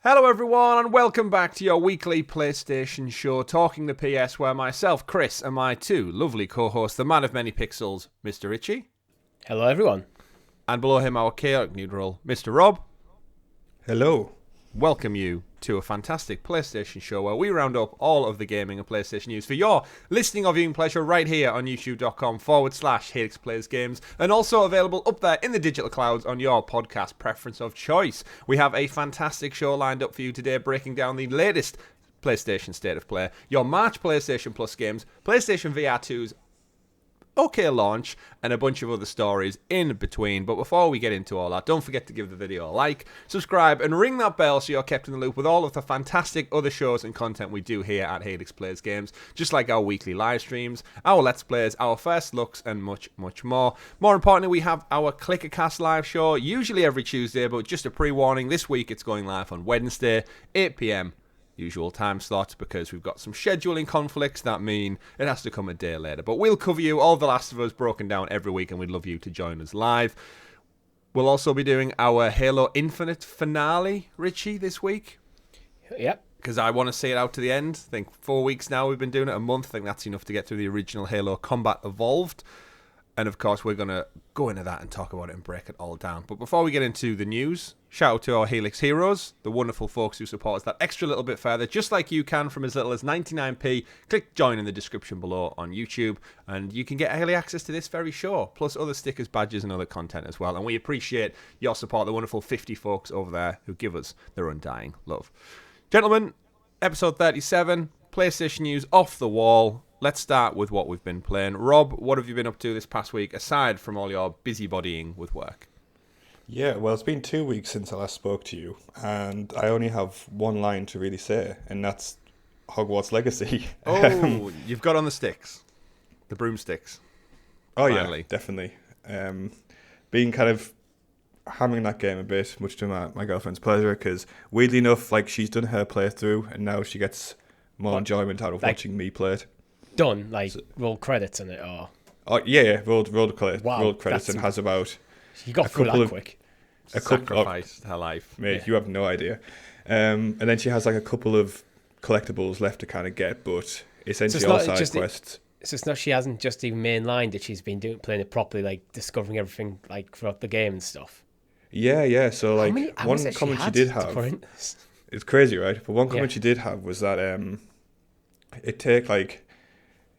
Hello everyone and welcome back to your weekly PlayStation show, Talking the PS, where myself, Chris, and my two lovely co-hosts, the man of many pixels, Mr. Richie. Hello everyone. And below him, our chaotic neutral, Mr. Rob. Hello. Welcome you to a fantastic PlayStation show where we round up all of the gaming and PlayStation news for your listening or viewing pleasure right here on youtube.com/Helix Plays Games, and also available up there in the digital clouds on your podcast preference of choice. We have a fantastic show lined up for you today, breaking down the latest PlayStation State of Play, your March PlayStation Plus games, PlayStation VR 2's okay launch, and a bunch of other stories in between. But before we get into all that, don't forget to give the video a like, subscribe, and ring that bell so you're kept in the loop with all of the fantastic other shows and content we do here at Helix Plays Games, just like our weekly live streams, our Let's Plays, our first looks, and much, much more. More importantly, we have our ClickerCast live show, usually every Tuesday, but just a pre-warning, this week it's going live on Wednesday, 8 PM. Usual time slots, because we've got some scheduling conflicts that mean it has to come a day later. But we'll cover you all The Last of Us broken down every week, and we'd love you to join us live. We'll also be doing our Halo Infinite finale, Richie, this week. Yep. Because I want to see it out to the end. I think 4 weeks now we've been doing it, a month. I think that's enough to get through the original Halo Combat Evolved. And of course, we're going to go into that and talk about it and break it all down. But before we get into the news, shout out to our Helix Heroes, the wonderful folks who support us that extra little bit further, just like you can from as little as 99p. Click join in the description below on YouTube, and you can get early access to this very show, plus other stickers, badges, and other content as well. And we appreciate your support, the wonderful 50 folks over there who give us their undying love. Gentlemen, episode 37, PlayStation news off the wall. Let's start with what we've been playing. Rob, what have you been up to this past week, aside from all your busybodying with work? Yeah, well, it's been 2 weeks since I last spoke to you, and I only have one line to really say, and that's Hogwarts Legacy. Oh, you've got on the sticks. The broomsticks. Oh, Finally. yeah, definitely. Been kind of hammering that game a bit, much to my girlfriend's pleasure, because weirdly enough, like, she's done her playthrough, and now she gets more enjoyment out of watching me play it. Done, like, roll credits in it, or... Oh, yeah, rolled credits, Wow, rolled credits, and has about... You got through that quick. Sacrificed her life. Mate, you have no idea. And then she has like a couple of collectibles left to kind of get, but essentially all side quests. So it's not, she hasn't just even mainlined it, she's been playing it properly, like discovering everything like throughout the game and stuff. Yeah. So like one comment she did have, it's crazy, right? But one comment she did have was that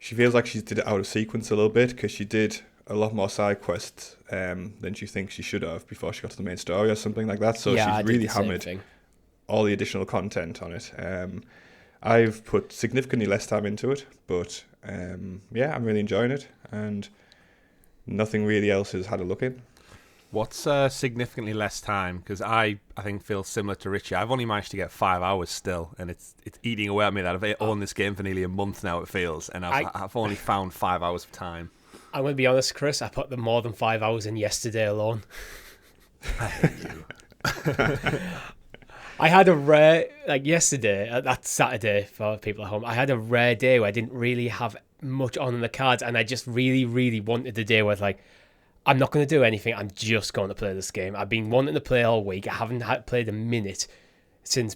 she feels like she did it out of sequence a little bit, because she did a lot more side quests than she thinks she should have before she got to the main story or something like that. So she's really hammered all the additional content on it. I've put significantly less time into it, but I'm really enjoying it, and nothing really else has had a look in. What's significantly less time? Because I think feel similar to Richie. I've only managed to get 5 hours still, and it's eating away at me that I've owned this game for nearly a month now, it feels, and I've only found 5 hours of time. I'm going to be honest, Chris, I put more than 5 hours in yesterday alone. I hate you. I had a rare, like yesterday, that's Saturday for people at home, I had a rare day where I didn't really have much on in the cards, and I just really, really wanted the day where it's like, I'm not going to do anything, I'm just going to play this game. I've been wanting to play all week, I haven't played a minute since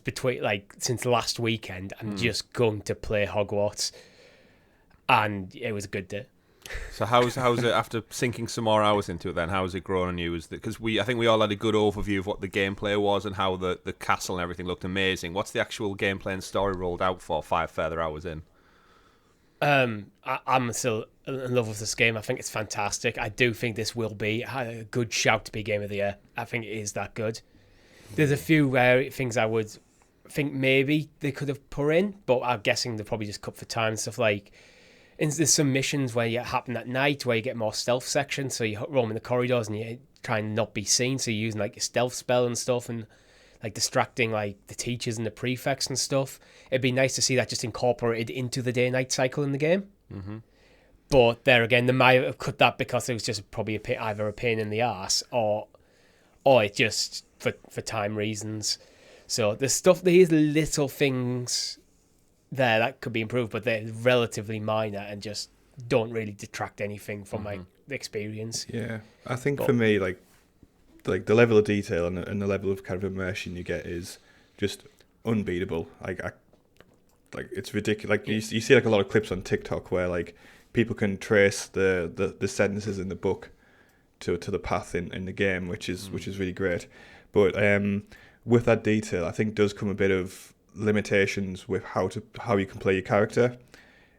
last weekend. I'm just going to play Hogwarts, and it was a good day. So how's it after sinking some more hours into it then? How has it grown on you? Because I think we all had a good overview of what the gameplay was and how the castle and everything looked amazing. What's the actual gameplay and story rolled out for 5 further hours in? I'm still in love with this game. I think it's fantastic. I do think this will be a good shout to be Game of the Year. I think it is that good. There's a few things I would think maybe they could have put in, but I'm guessing they probably just cut for time and stuff like... And there's some missions where you happen at night where you get more stealth sections, so you roam in the corridors and you try and not be seen, so you're using like your stealth spell and stuff and like distracting like the teachers and the prefects and stuff. It'd be nice to see that just incorporated into the day-night cycle in the game. Mm-hmm. But there again, they might have cut that because it was just probably either a pain in the arse or it just for time reasons. So there's these little things there that could be improved, but they're relatively minor and just don't really detract anything from my experience. Yeah, I think for me, like the level of detail and the level of kind of immersion you get is just unbeatable. Like it's ridiculous. Like you see like a lot of clips on TikTok where like people can trace the sentences in the book to the path in the game, which is really great. But with that detail, I think does come a bit of limitations with how you can play your character.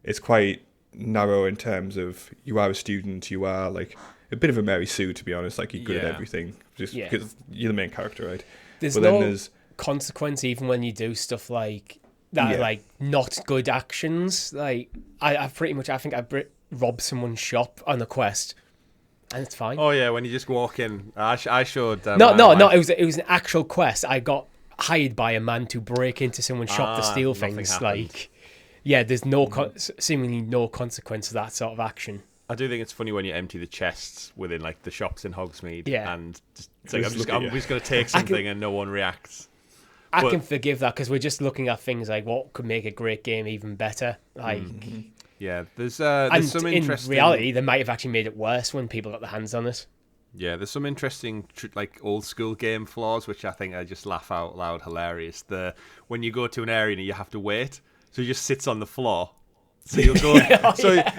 It's quite narrow in terms of you are a student, you are like a bit of a Mary Sue, to be honest. Like you're good at everything, just because you're the main character, right? There's consequence even when you do stuff like that, like not good actions. Like I think I robbed someone's shop on a quest, and it's fine. Oh yeah, when you just walk in, I showed. No. It was an actual quest. I got hired by a man to break into someone's shop to steal things. Happened. Like, there's seemingly no consequence to that sort of action. I do think it's funny when you empty the chests within like the shops in Hogsmeade, and it's like I'm just going to take something and no one reacts. I can forgive that because we're just looking at things like what could make a great game even better. Like, there's some interesting. In reality, they might have actually made it worse when people got their hands on it. Yeah, there's some interesting like old school game flaws which I think I just laugh out loud hilarious. When you go to an area and you have to wait, so he just sits on the floor. So you'll go.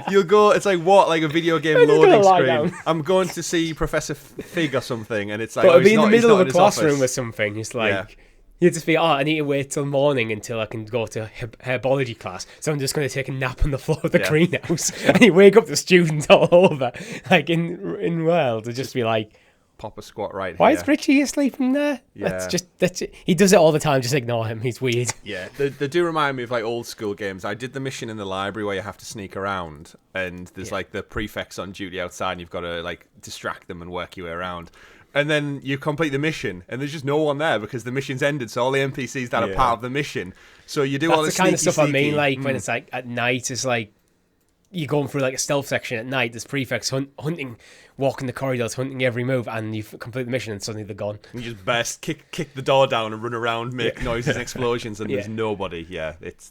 You'll go. It's like what, like a video game loading screen. I'm going to see Professor Fig or something, and it's like. But it'll be in the middle of a office. classroom or something. It's like you just be, I need to wait till morning until I can go to herbology class. So I'm just going to take a nap on the floor of the greenhouse, and you wake up the students all over, like in world, to just be like. Pop a squat right Why here. is Richie asleep in there? Yeah. That's it. He does it all the time. Just ignore him. He's weird. Yeah, they do remind me of like old school games. I did the mission in the library where you have to sneak around, and there's like the prefects on duty outside, and you've got to like distract them and work your way around. And then you complete the mission, and there's just no one there because the mission's ended. So all the NPCs that are part of the mission. So you do all this. That's the kind of stuff I mean. Like when it's like at night, it's like you're going through like a stealth section at night. There's prefects hunting, walking the corridors, hunting every move, and you complete the mission, and suddenly they're gone. You just burst, kick the door down, and run around, make noises and explosions, and there's nobody. Yeah, it's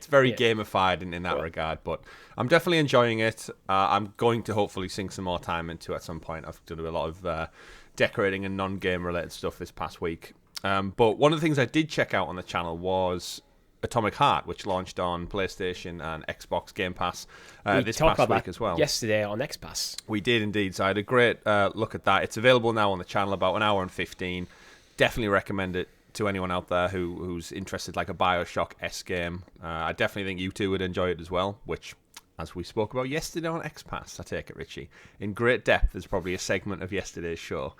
very gamified in that regard. But I'm definitely enjoying it. I'm going to hopefully sink some more time into it at some point. I've done a lot of decorating and non-game related stuff this past week. But one of the things I did check out on the channel was Atomic Heart, which launched on PlayStation and Xbox Game Pass this past week as well. Yesterday on XPass. We did indeed. So I had a great look at that. It's available now on the channel, about an hour and 15. Definitely recommend it to anyone out there who's interested, like a Bioshock-esque game. I definitely think you two would enjoy it as well, which, as we spoke about yesterday on XPass, I take it, Richie, in great depth. There's probably a segment of yesterday's show.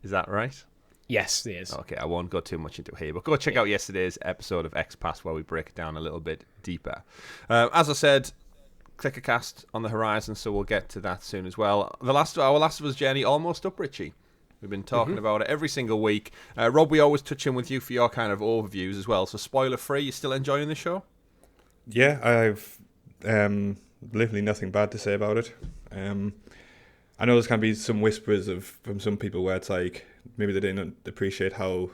Is that right? Yes, it is. Okay, I won't go too much into it here, but go check out yesterday's episode of XPass where we break it down a little bit deeper. As I said, ClickerCast on the horizon, so we'll get to that soon as well. Our Last of Us journey almost up, Richie. We've been talking about it every single week. Rob, we always touch in with you for your kind of overviews as well, so spoiler free, you still enjoying the show? Yeah, I've literally nothing bad to say about it. I know there's going to be some whispers from some people where it's like maybe they didn't appreciate how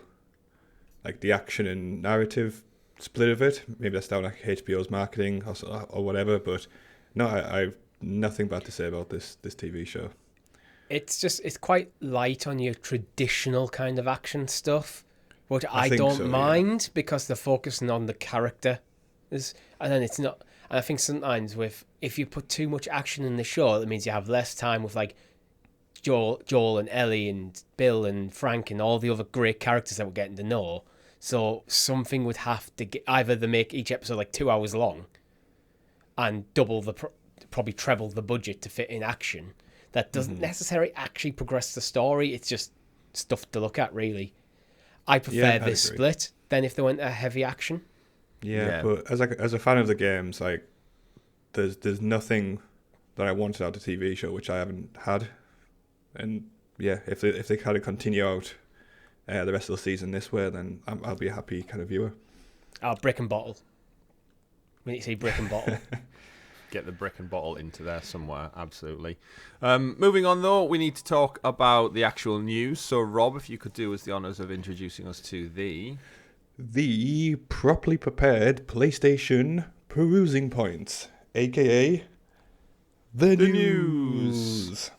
like the action and narrative split of it. Maybe that's down like HBO's marketing or whatever. But no, I've nothing bad to say about this TV show. It's quite light on your traditional kind of action stuff, but I don't mind because they're focusing on the character, and then it's not. And I think sometimes if you put too much action in the show, that means you have less time with like Joel and Ellie and Bill and Frank and all the other great characters that we're getting to know. So something would have to either they make each episode like 2 hours long and double probably treble the budget to fit in action. That doesn't necessarily actually progress the story. It's just stuff to look at, really. I prefer this split than if they went a heavy action. Yeah, but as a fan of the games, like there's nothing that I wanted out of the TV show which I haven't had, and if they kind of continue out the rest of the season this way, then I'll be a happy kind of viewer. Brick and bottle. We need to see brick and bottle. Get the brick and bottle into there somewhere, absolutely. Moving on though, we need to talk about the actual news. So Rob, if you could do us the honours of introducing us to the properly prepared PlayStation perusing points, aka the news.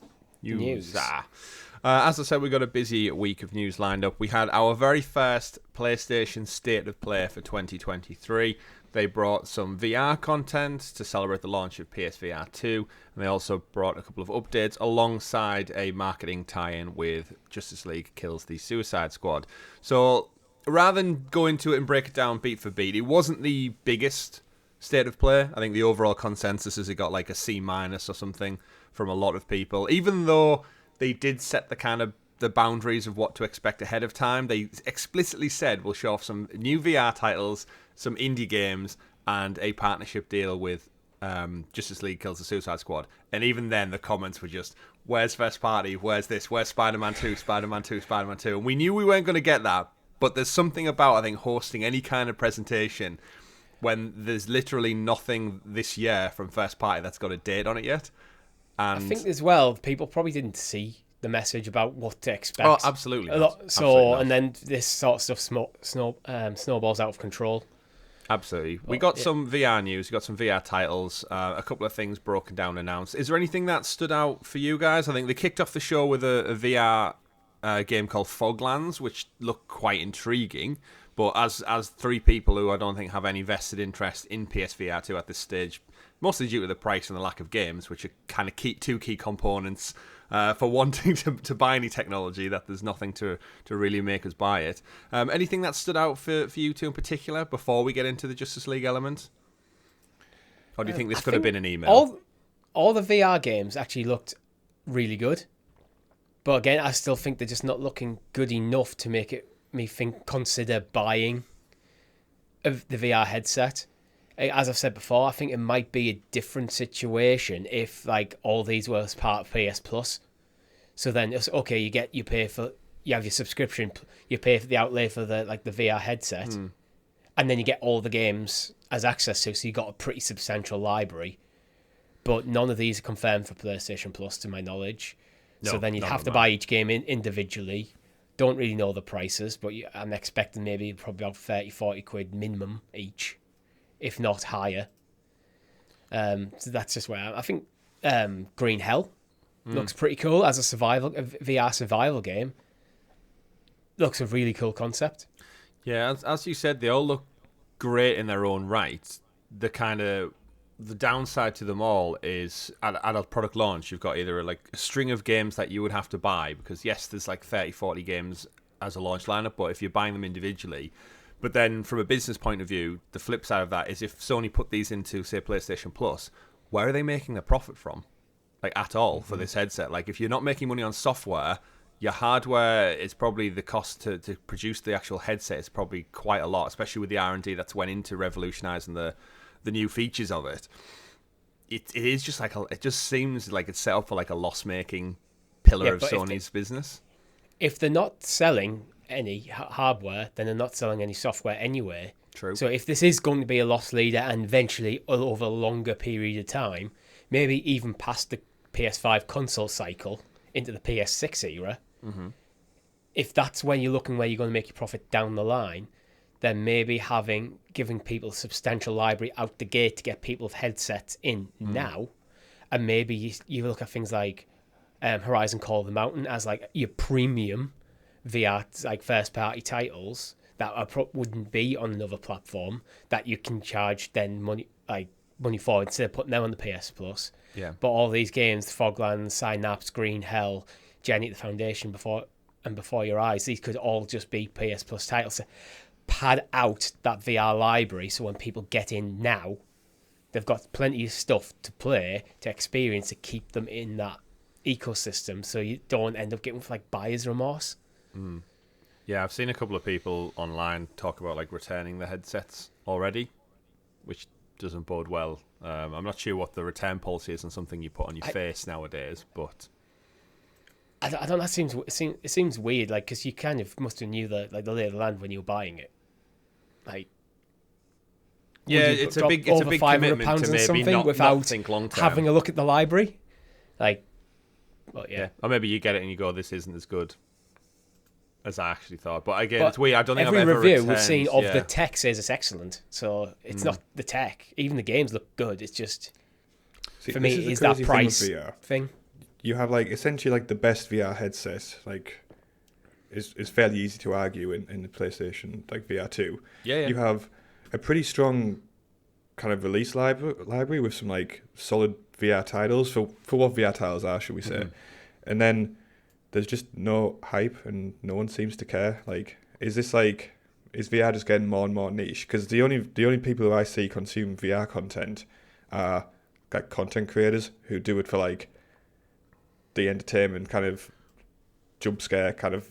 As I said, we got a busy week of news lined up. We had our very first PlayStation State of Play for 2023. They brought some VR content to celebrate the launch of PSVR 2, and they also brought a couple of updates alongside a marketing tie-in with Justice League Kills the Suicide Squad. So rather than go into it and break it down beat for beat, it wasn't the biggest State of Play. I think the overall consensus is it got like a C- or something from a lot of people, even though they did set the boundaries of what to expect ahead of time. They explicitly said we'll show off some new VR titles, some indie games, and a partnership deal with Justice League Kills the Suicide Squad. And even then, the comments were just, where's first party? Where's this? Where's Spider-Man 2? Spider-Man 2? Spider-Man 2? And we knew we weren't going to get that, but there's something about, I think, hosting any kind of presentation when there's literally nothing this year from first party that's got a date on it yet. And I think as well, people probably didn't see the message about what to expect. Oh, absolutely. And then this sort of stuff snowballs out of control. Absolutely. We got some VR news. We got some VR titles. A couple of things broken down, announced. Is there anything that stood out for you guys? I think they kicked off the show with a VR game called Foglands, which looked quite intriguing. But as three people who I don't think have any vested interest in PSVR 2 at this stage, mostly due to the price and the lack of games, which are kind of two key components for wanting to buy any technology, that there's nothing to really make us buy it. Anything that stood out for you two in particular before we get into the Justice League element? Or do you think this could have been an email? All the VR games actually looked really good. But again, I still think they're just not looking good enough to make me consider buying the VR headset. As I've said before, I think it might be a different situation if like all these were as part of PS Plus. So then it's okay, you have your subscription, you pay for the outlay for the VR headset, and then you get all the games as access to. So you got a pretty substantial library, but none of these are confirmed for PlayStation Plus to my knowledge. No, so then you'd have to buy each game individually. Don't really know the prices, but I'm expecting maybe probably about 30-40 quid minimum each, if not higher. So that's just where I think Green Hell looks pretty cool as a VR survival game. Looks a really cool concept. Yeah, as you said, they all look great in their own right. The downside to them all is at a product launch, you've got either like a string of games that you would have to buy, because yes, there's like 30-40 games as a launch lineup, but if you're buying them individually. But then from a business point of view, the flip side of that is if Sony put these into, say, PlayStation Plus, where are they making their profit from? Like, at all for this headset? Like, if you're not making money on software, your hardware is probably the cost to produce the actual headset is probably quite a lot, especially with the R&D that's went into revolutionizing the new features of it. It is just like it just seems like it's set up for like a loss-making pillar of Sony's business. If they're not selling any hardware, then they're not selling any software anyway. True. So if this is going to be a loss leader and eventually over a longer period of time, maybe even past the PS5 console cycle into the PS6 era, if that's when you're looking where you're going to make your profit down the line, then maybe giving people a substantial library out the gate to get people's headsets in now, and maybe you look at things like Horizon Call of the Mountain as like your premium VR like first party titles that wouldn't be on another platform that you can charge then money for instead of putting them on the PS Plus. Yeah. But all these games, Foglands, Synapse, Green Hell, Jenny the Foundation, before your eyes, these could all just be PS Plus titles. Pad out that VR library so when people get in now, they've got plenty of stuff to play, to experience, to keep them in that ecosystem so you don't end up getting like buyer's remorse. Yeah, I've seen a couple of people online talk about like returning the headsets already, which doesn't bode well. I'm not sure what the return policy is on something you put on your face nowadays, but I don't know. It seems weird, like, because you kind of must have knew the lay of the land when you were buying it. Like, yeah, it's a big commitment to maybe not think long term, having a look at the library. Like, well, yeah. Or maybe you get it and you go, "This isn't as good as I actually thought." But again, it's weird. I don't think every I've ever review we've seen of the tech says it's excellent. So it's not the tech. Even the games look good. It's just for me, is that price thing. you have like essentially like the best VR headset. Like, is fairly easy to argue in the PlayStation like VR2. Yeah. You have a pretty strong kind of release library with some like solid VR titles for what VR titles are, should we say? And then there's just no hype and no one seems to care. Like, is VR just getting more and more niche? Because the only people who I see consume VR content are like content creators who do it for like the entertainment kind of jump scare kind of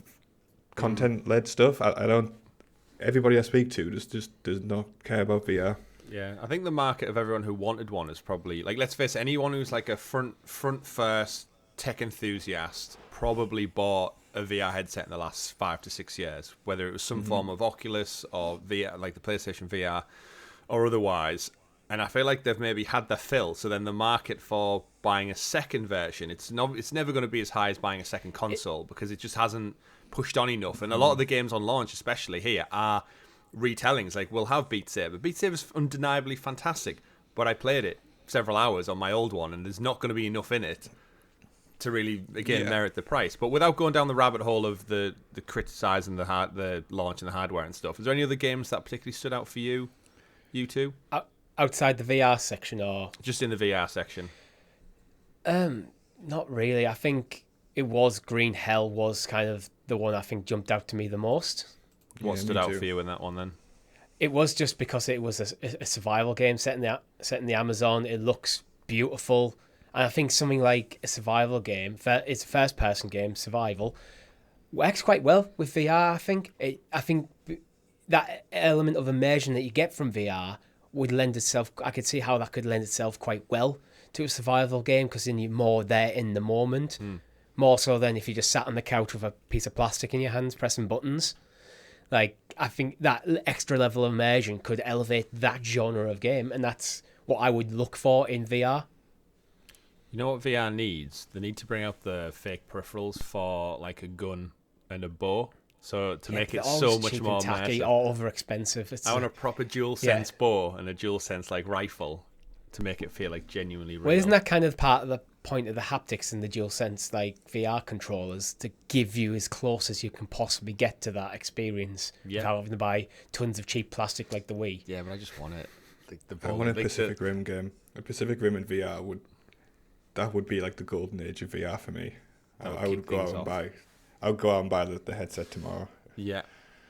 content led stuff. I don't. Everybody I speak to just does not care about VR. Yeah, I think the market of everyone who wanted one is probably like, let's face it, anyone who's like a front first tech enthusiast probably bought a VR headset in the last 5 to 6 years, whether it was some form of Oculus or VR, like the PlayStation VR, or otherwise. And I feel like they've maybe had their fill. So then the market for buying a second version, it's never going to be as high as buying a second console because it just hasn't pushed on enough. And a lot of the games on launch, especially here, are retellings. Like, we'll have Beat Saber. Beat Saber's undeniably fantastic, but I played it several hours on my old one, and there's not going to be enough in it to really, again, merit the price. But without going down the rabbit hole of the criticising the launch and the hardware and stuff, is there any other games that particularly stood out for you two? Outside the VR section, or just in the VR section? Not really. I think it was Green Hell was kind of the one I think jumped out to me the most. What stood out for you in that one then? It was just because it was a survival game set in the Amazon. It looks beautiful, and I think something like a survival game, it's a first-person game, survival, works quite well with VR. I think that element of immersion that you get from VR would lend itself. I could see how that could lend itself quite well to a survival game because then you're more there in the moment, more so than if you just sat on the couch with a piece of plastic in your hands pressing buttons. Like, I think that extra level of immersion could elevate that genre of game, and that's what I would look for in VR. You know what VR needs? They need to bring out the fake peripherals for like a gun and a bow. So to make it so much more tacky immersive. Or over expensive. I want a proper DualSense bow and a DualSense like rifle to make it feel like genuinely real. Well, isn't that kind of part of the point of the haptics in the DualSense like VR controllers, to give you as close as you can possibly get to that experience without having to buy tons of cheap plastic like the Wii? Yeah, but I just want it. I want a Pacific Rim game. A Pacific Rim in VR would be like the golden age of VR for me. I would go out and buy. I'll go out and buy the headset tomorrow. Yeah.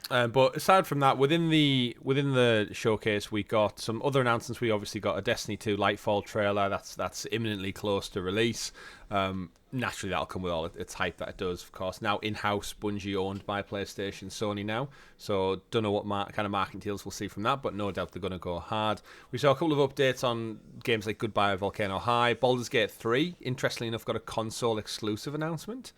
But aside from that, within the showcase, we got some other announcements. We obviously got a Destiny 2 Lightfall trailer. That's imminently close to release. Naturally, that'll come with all its hype that it does, of course. Now in-house, Bungie owned by PlayStation, Sony now. So don't know what kind of marketing deals we'll see from that, but no doubt they're going to go hard. We saw a couple of updates on games like Goodbye Volcano High. Baldur's Gate 3, interestingly enough, got a console exclusive announcement,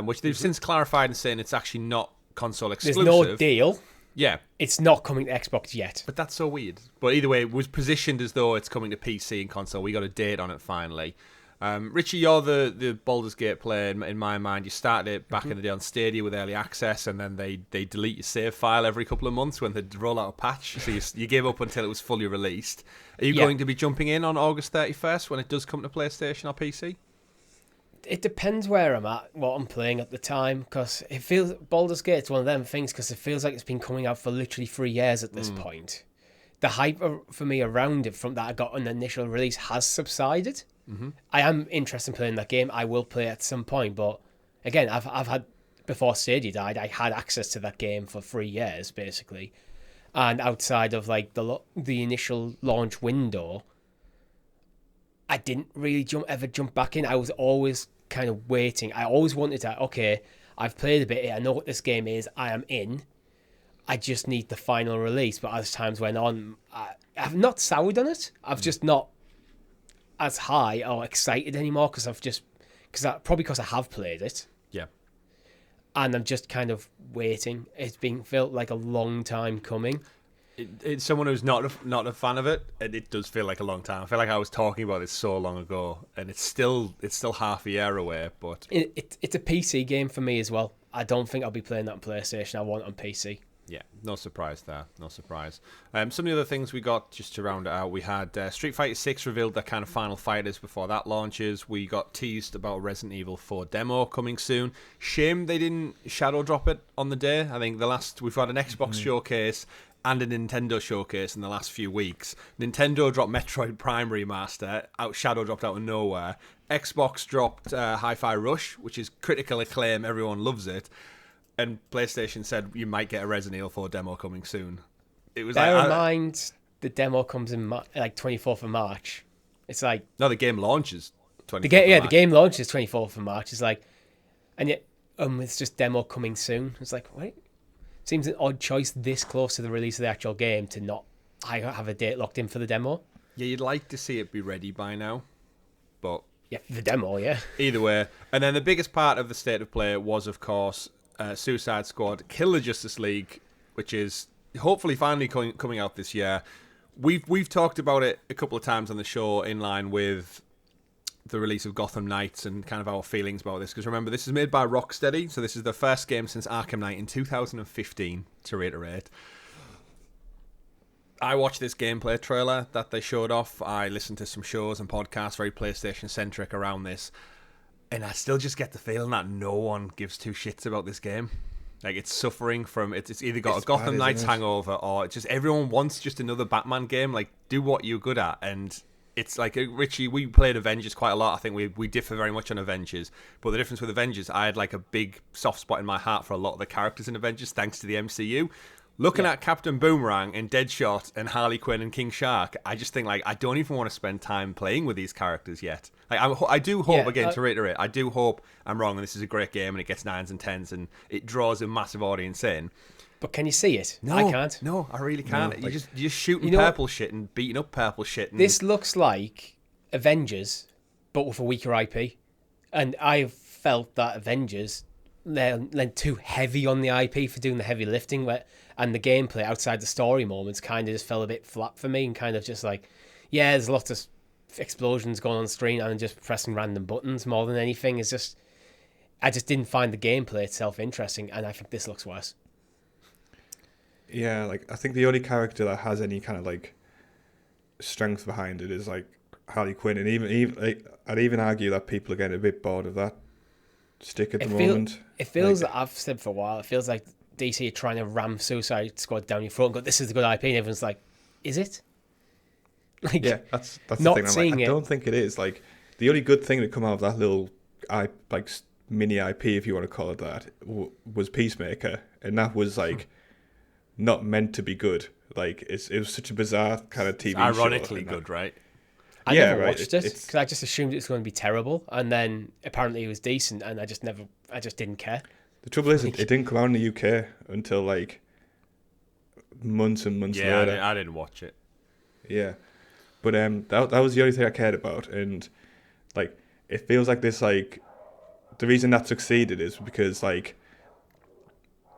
which they've since clarified and saying it's actually not console exclusive. There's no deal. Yeah. It's not coming to Xbox yet. But that's so weird. But either way, it was positioned as though it's coming to PC and console. We got a date on it finally. Richie, you're the Baldur's Gate player in my mind. You started it back in the day on Stadia with early access, and then they delete your save file every couple of months when they roll out a patch. So you gave up until it was fully released. Are you going to be jumping in on August 31st when it does come to PlayStation or PC? It depends where I'm at, what I'm playing at the time, because it feels Baldur's Gate's one of them things because it feels like it's been coming out for literally 3 years at this point. The hype for me around it from that I got on the initial release has subsided. I am interested in playing that game. I will play it at some point, but again, I've had, before Stadia died, I had access to that game for 3 years basically, and outside of like the initial launch window, I didn't really ever jump back in. I was always kind of waiting. I always wanted to, okay, I've played a bit, I know what this game is, I am in. I just need the final release. But as times went on, I've not soured on it. I've just not as high or excited anymore because I have played it. Yeah. And I'm just kind of waiting. It's felt like a long time coming. It's someone who's not a fan of it, and it does feel like a long time. I feel like I was talking about this so long ago, and it's still half a year away. But it's a PC game for me as well. I don't think I'll be playing that on PlayStation. I want it on PC. Yeah, no surprise there. No surprise. Some of the other things we got, just to round it out, we had Street Fighter 6 revealed their kind of final fighters before that launches. We got teased about Resident Evil 4 demo coming soon. Shame they didn't shadow drop it on the day. I think we've had an Xbox showcase and a Nintendo showcase in the last few weeks. Nintendo dropped Metroid Prime Remaster, shadow dropped out of nowhere. Xbox dropped Hi-Fi Rush, which is critical acclaim, everyone loves it. And PlayStation said you might get a Resident Evil 4 demo coming soon. It was Bear in mind, the demo comes in 24th of March. It's like... No, the game launches 24th of March. The game launches 24th of March. It's like... And yet, it's just demo coming soon. It's like, wait. Seems an odd choice this close to the release of the actual game to not have a date locked in for the demo. Yeah, you'd like to see it be ready by now. But... Yeah, the demo, yeah. Either way. And then the biggest part of the state of play was, of course... Suicide Squad Kill the Justice League, which is hopefully finally coming out this year. We've talked about it a couple of times on the show in line with the release of Gotham Knights and kind of our feelings about this, because remember, this is made by Rocksteady, so this is the first game since Arkham Knight in 2015, to reiterate. I watched this gameplay trailer that they showed off. I listened to some shows and podcasts very PlayStation centric around this. And I still just get the feeling that no one gives two shits about this game. Like, it's suffering from... It's either got a Gotham Knights hangover, or just everyone wants just another Batman game. Like, do what you're good at. And it's like, Richie, we played Avengers quite a lot. I think we differ very much on Avengers. But the difference with Avengers, I had like a big soft spot in my heart for a lot of the characters in Avengers, thanks to the MCU. Looking at Captain Boomerang and Deadshot and Harley Quinn and King Shark, I just think, like, I don't even want to spend time playing with these characters yet. Like, I do hope, to reiterate, I do hope I'm wrong and this is a great game and it gets 9s and 10s and it draws a massive audience in. But can you see it? No, I can't. No, I really can't. No, you're just shooting purple shit and beating up purple shit. And... This looks like Avengers, but with a weaker IP. And I've felt that Avengers lent too heavy on the IP for doing the heavy lifting, and the gameplay outside the story moments kind of just fell a bit flat for me, and kind of just like, yeah, there's lots of explosions going on screen and just pressing random buttons more than anything. It's just, I just didn't find the gameplay itself interesting, and I think this looks worse. Yeah, like, I think the only character that has any kind of like strength behind it is like Harley Quinn, and even like, I'd even argue that people are getting a bit bored of that stick at the moment. It feels like, I've said for a while, it feels like DC are trying to ram Suicide Squad down your throat and go, this is a good IP, and everyone's like, is it? Like, yeah, that's the thing. I'm like, I don't think it is. Like, the only good thing to come out of that little mini IP, if you want to call it that, was Peacemaker, and that was like not meant to be good. Like, it was such a bizarre kind of TV show. Ironically good, right? I never watched it because I just assumed it was going to be terrible, and then apparently it was decent, and I just didn't care. The trouble is, it didn't come out in the UK until like months and months later. Yeah, I didn't watch it. Yeah, but that was the only thing I cared about, and like, it feels like this, like, the reason that succeeded is because like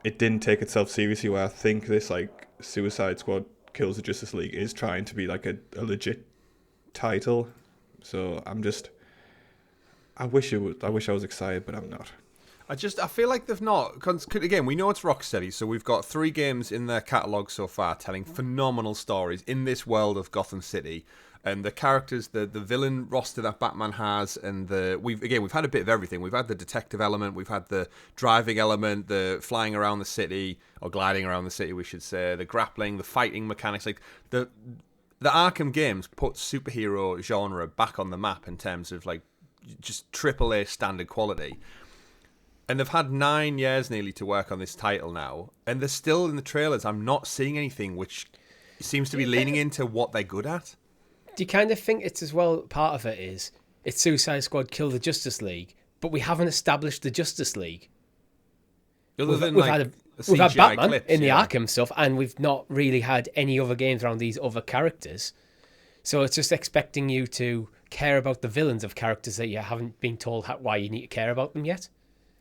it didn't take itself seriously. Where I think this like Suicide Squad Kills the Justice League is trying to be like a legit title. So I wish I was excited, but I'm not. I feel like they've not. Again, we know it's Rocksteady, so we've got 3 games in their catalogue so far telling phenomenal stories in this world of Gotham City. And the characters, the villain roster that Batman has, and we've had a bit of everything. We've had the detective element, we've had the driving element, the flying around the city, or gliding around the city, we should say, the grappling, the fighting mechanics. Like, the Arkham games put superhero genre back on the map in terms of like just AAA standard quality. And they've had 9 years nearly to work on this title now, and they're still in the trailers. I'm not seeing anything which seems to be leaning into what they're good at. Do you kind of think it's as well, part of it is, it's Suicide Squad Kill the Justice League, but we haven't established the Justice League. Other than we've like had Batman clips, in the Arkham stuff, and we've not really had any other games around these other characters. So it's just expecting you to care about the villains of characters that you haven't been told why you need to care about them yet.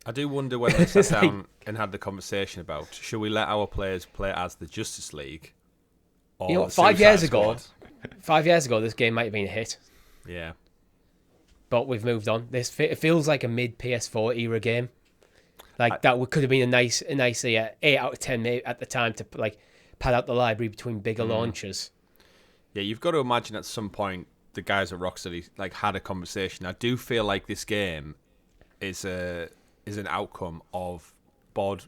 I do wonder when they sat down and had the conversation about, should we let our players play as the Justice League? Or 5 years Squad? ago, 5 years ago, this game might have been a hit. Yeah. But we've moved on. It feels like a mid PS4 era game. Could have been a nice 8 out of 10 maybe at the time to like pad out the library between bigger launches. Yeah, you've got to imagine at some point the guys at Rocksteady like had a conversation. I do feel like this game is an outcome of board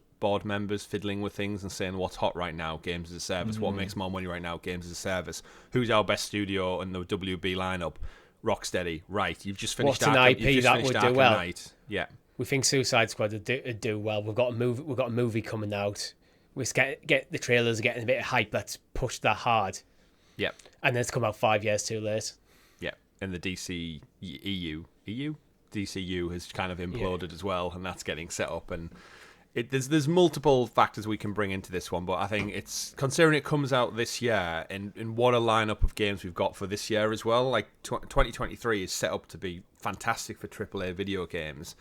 members fiddling with things and saying what's hot right now, games as a service. What makes more money right now, games as a service. Who's our best studio in the WB lineup? Rocksteady. Right, you've just finished. What's an IP that would do well? Knight. Yeah, we think Suicide Squad would do well. We've got a movie coming out. We get the trailers getting a bit of hype. Let's push that hard. Yeah, and then it's come out 5 years too late. Yeah, and the DCU has kind of imploded as well, and that's getting set up. And there's multiple factors we can bring into this one, but I think it's considering it comes out this year and what a lineup of games we've got for this year as well. Like 2023 is set up to be fantastic for AAA video games.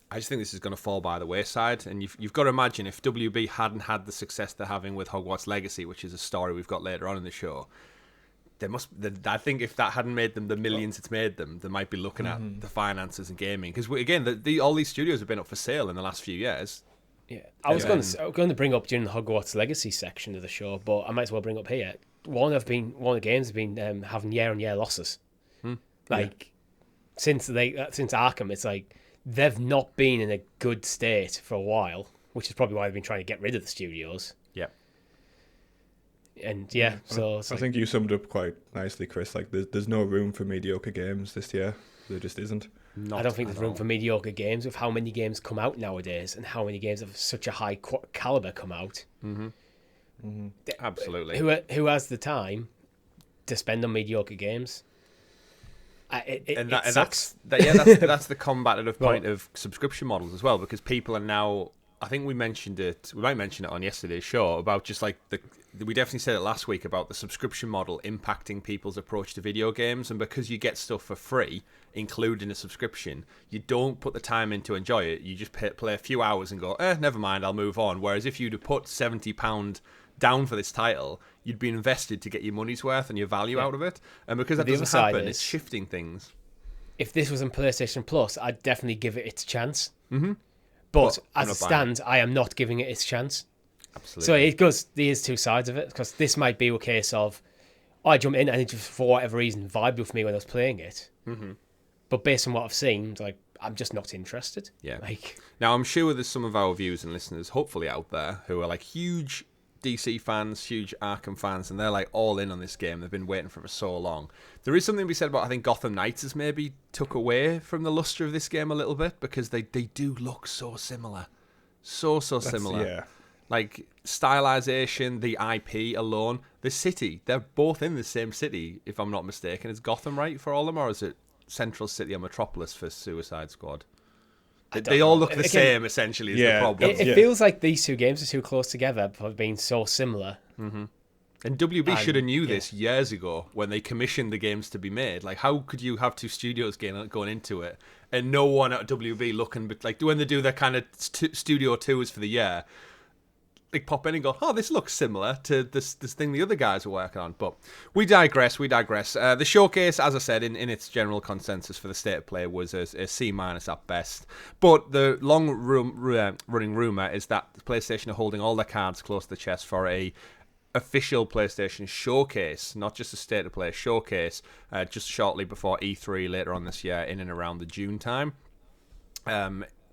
I just think this is going to fall by the wayside, and you've got to imagine if WB hadn't had the success they're having with Hogwarts Legacy, which is a story we've got later on in the show. I think if that hadn't made them the millions it's made them, they might be looking at the finances and gaming. Because again, all these studios have been up for sale in the last few years. Yeah, I was going to bring up during the Hogwarts Legacy section of the show, but I might as well bring up here. One of the games have been having year-on-year losses. Since Arkham, it's like they've not been in a good state for a while, which is probably why they've been trying to get rid of the studios. Yeah. And so I think you summed up quite nicely, Chris. Like there's no room for mediocre games this year. There just isn't. I don't think there's room for mediocre games with how many games come out nowadays and how many games of such a high caliber come out. Absolutely. Who has the time to spend on mediocre games? That's the combative point of subscription models as well, because people are now. I think we mentioned it. We might mention it on yesterday's show about just like we definitely said it last week about the subscription model impacting people's approach to video games, and because you get stuff for free, including a subscription, you don't put the time in to enjoy it. You just play a few hours and go, never mind, I'll move on. Whereas if you'd have put £70 down for this title, you'd be invested to get your money's worth and your value out of it. And because that doesn't happen, it's shifting things. If this was on PlayStation Plus, I'd definitely give it its chance. But as it stands, I am not giving it its chance. Absolutely. So there's two sides of it, because this might be a case of I jumped in and it just, for whatever reason, vibed with me when I was playing it. But based on what I've seen, like I'm just not interested. Yeah. Now I'm sure there's some of our viewers and listeners, hopefully out there, who are like huge DC fans, huge Arkham fans, and they're like all in on this game. They've been waiting for so long. There is something to be said about, I think Gotham Knights has maybe took away from the luster of this game a little bit, because they do look so similar. So similar. Yeah. Like stylization, the IP alone, the city, they're both in the same city, if I'm not mistaken. Is Gotham right for all of them, or is it Central City or Metropolis for Suicide Squad? They all look the same, essentially, is the problem. It feels like these two games are too close together for being so similar. And WB should have knew this years ago when they commissioned the games to be made. Like, how could you have two studios going into it and no one at WB looking, but like when they do their kind of studio tours for the year, like pop in and go, oh, this looks similar to this thing the other guys are working on. But we digress. The showcase, as I said, in its general consensus for the state of play was a C- at best. But the running rumour is that PlayStation are holding all their cards close to the chest for a official PlayStation showcase, not just a state of play showcase, just shortly before E3 later on this year, in and around the June time.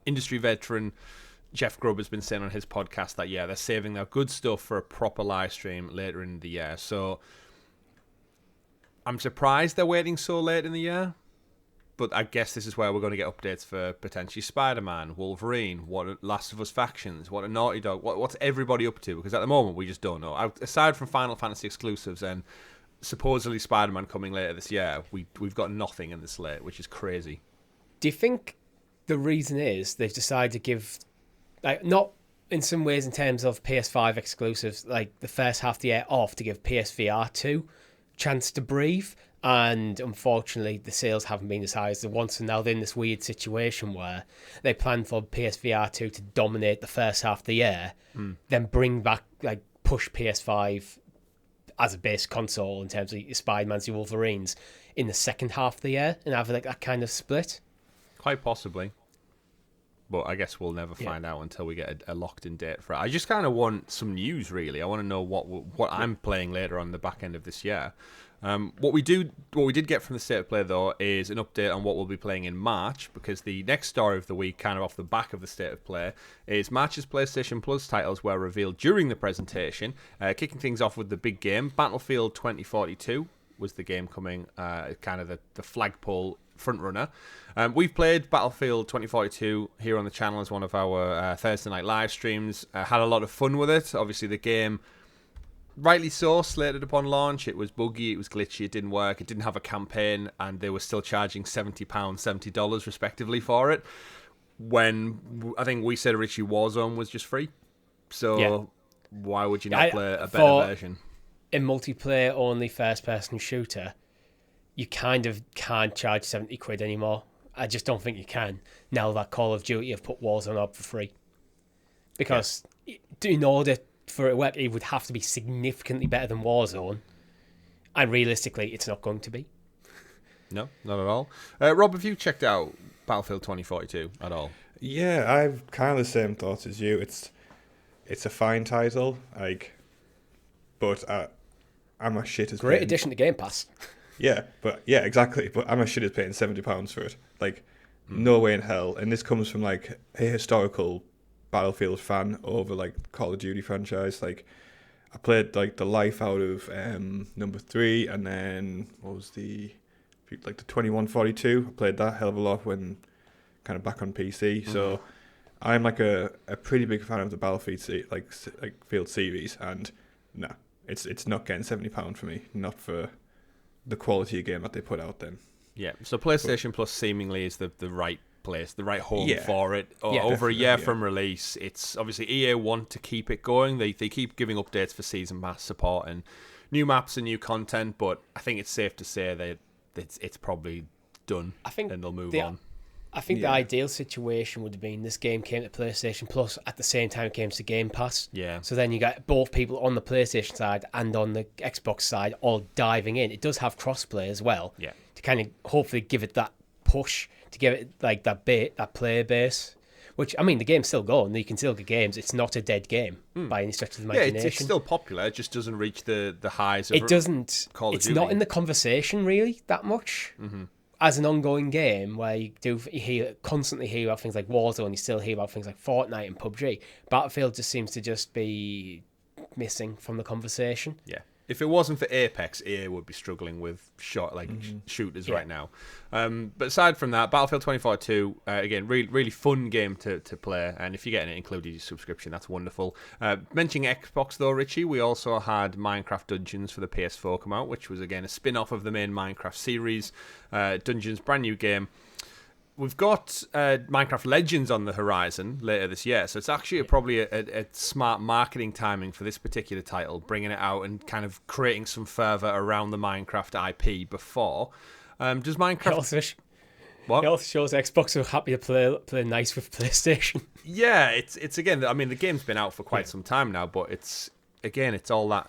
Industry veteran Jeff Grubb has been saying on his podcast that, they're saving their good stuff for a proper live stream later in the year. So I'm surprised they're waiting so late in the year, but I guess this is where we're going to get updates for potentially Spider-Man, Wolverine, what Last of Us factions, what a Naughty Dog, what's everybody up to, because at the moment we just don't know. Aside from Final Fantasy exclusives and supposedly Spider-Man coming later this year, we've got nothing in the slate, which is crazy. Do you think the reason is they've decided to give, like, not in some ways in terms of PS5 exclusives, like the first half of the year off to give PSVR 2 chance to breathe, and unfortunately the sales haven't been as high as they want, so now they're in this weird situation where they plan for PSVR 2 to dominate the first half of the year, then bring back, like, push PS5 as a base console in terms of Spider-Man's and Wolverines in the second half of the year, and have like that kind of split. Quite possibly. but I guess we'll never find out until we get a locked-in date for it. I just kind of want some news, really. I want to know what I'm playing later on the back end of this year. What we did get from the State of Play, though, is an update on what we'll be playing in March, because the next story of the week, kind of off the back of the State of Play, is March's PlayStation Plus titles were revealed during the presentation, kicking things off with the big game. Battlefield 2042 was the game coming, kind of the flagpole frontrunner. We've played Battlefield 2042 here on the channel as one of our Thursday night live streams. Had a lot of fun with it. Obviously, the game, rightly so, slated upon launch. It was buggy, it was glitchy, it didn't work, it didn't have a campaign, and they were still charging £70, $70 respectively for it. When I think we said originally Warzone was just free. So why would you not play a better version? In multiplayer only first person shooter, you kind of can't charge £70 anymore. I just don't think you can, now that Call of Duty have put Warzone up for free. Because in order for it to work, it would have to be significantly better than Warzone, and realistically, it's not going to be. No, not at all. Rob, have you checked out Battlefield 2042 at all? Yeah, I've kind of the same thoughts as you. It's a fine title, but I'm a shit as great addition to Game Pass. Yeah, exactly. But I'm a shit as paying £70 for it. No way in hell. And this comes from a historical Battlefield fan over Call of Duty franchise. I played the life out of number 3, and then what was the 2142. I played that hell of a lot when kind of back on PC. So I'm a pretty big fan of the Battlefield field series, and it's not getting £70 for me, not for the quality of game that they put out then. Yeah, so PlayStation Plus seemingly is the right place, the right home for it. Over a year from release, it's obviously EA want to keep it going. They keep giving updates for season pass support and new maps and new content, but I think it's safe to say that it's probably done. I think, and they'll move on. I think the ideal situation would have been this game came to PlayStation Plus at the same time it came to Game Pass. Yeah. So then you got both people on the PlayStation side and on the Xbox side all diving in. It does have crossplay as well. Yeah. To kind of hopefully give it that push, to give it that player base. Which, I mean, the game's still going. You can still get games. It's not a dead game by any stretch of the imagination. Yeah, it's still popular. It just doesn't reach the highs of It doesn't. Call of It's Duty. not in the conversation, really, that much. Mm-hmm. As an ongoing game where you constantly hear about things like Warzone, you still hear about things like Fortnite and PUBG. Battlefield just seems to just be missing from the conversation. Yeah. If it wasn't for Apex, EA would be struggling with shooters right now. But aside from that, Battlefield 2042, again, really fun game to play. And if you're getting it included your subscription, that's wonderful. Mentioning Xbox, though, Richie, we also had Minecraft Dungeons for the PS4 come out, which was, again, a spin-off of the main Minecraft series. Dungeons, brand new game. We've got Minecraft Legends on the horizon later this year, so it's actually probably a smart marketing timing for this particular title, bringing it out and kind of creating some fervour around the Minecraft IP before. Does Minecraft... What? It also shows Xbox are happy to play nice with PlayStation. Yeah, it's again, I mean, the game's been out for quite some time now, but it's all that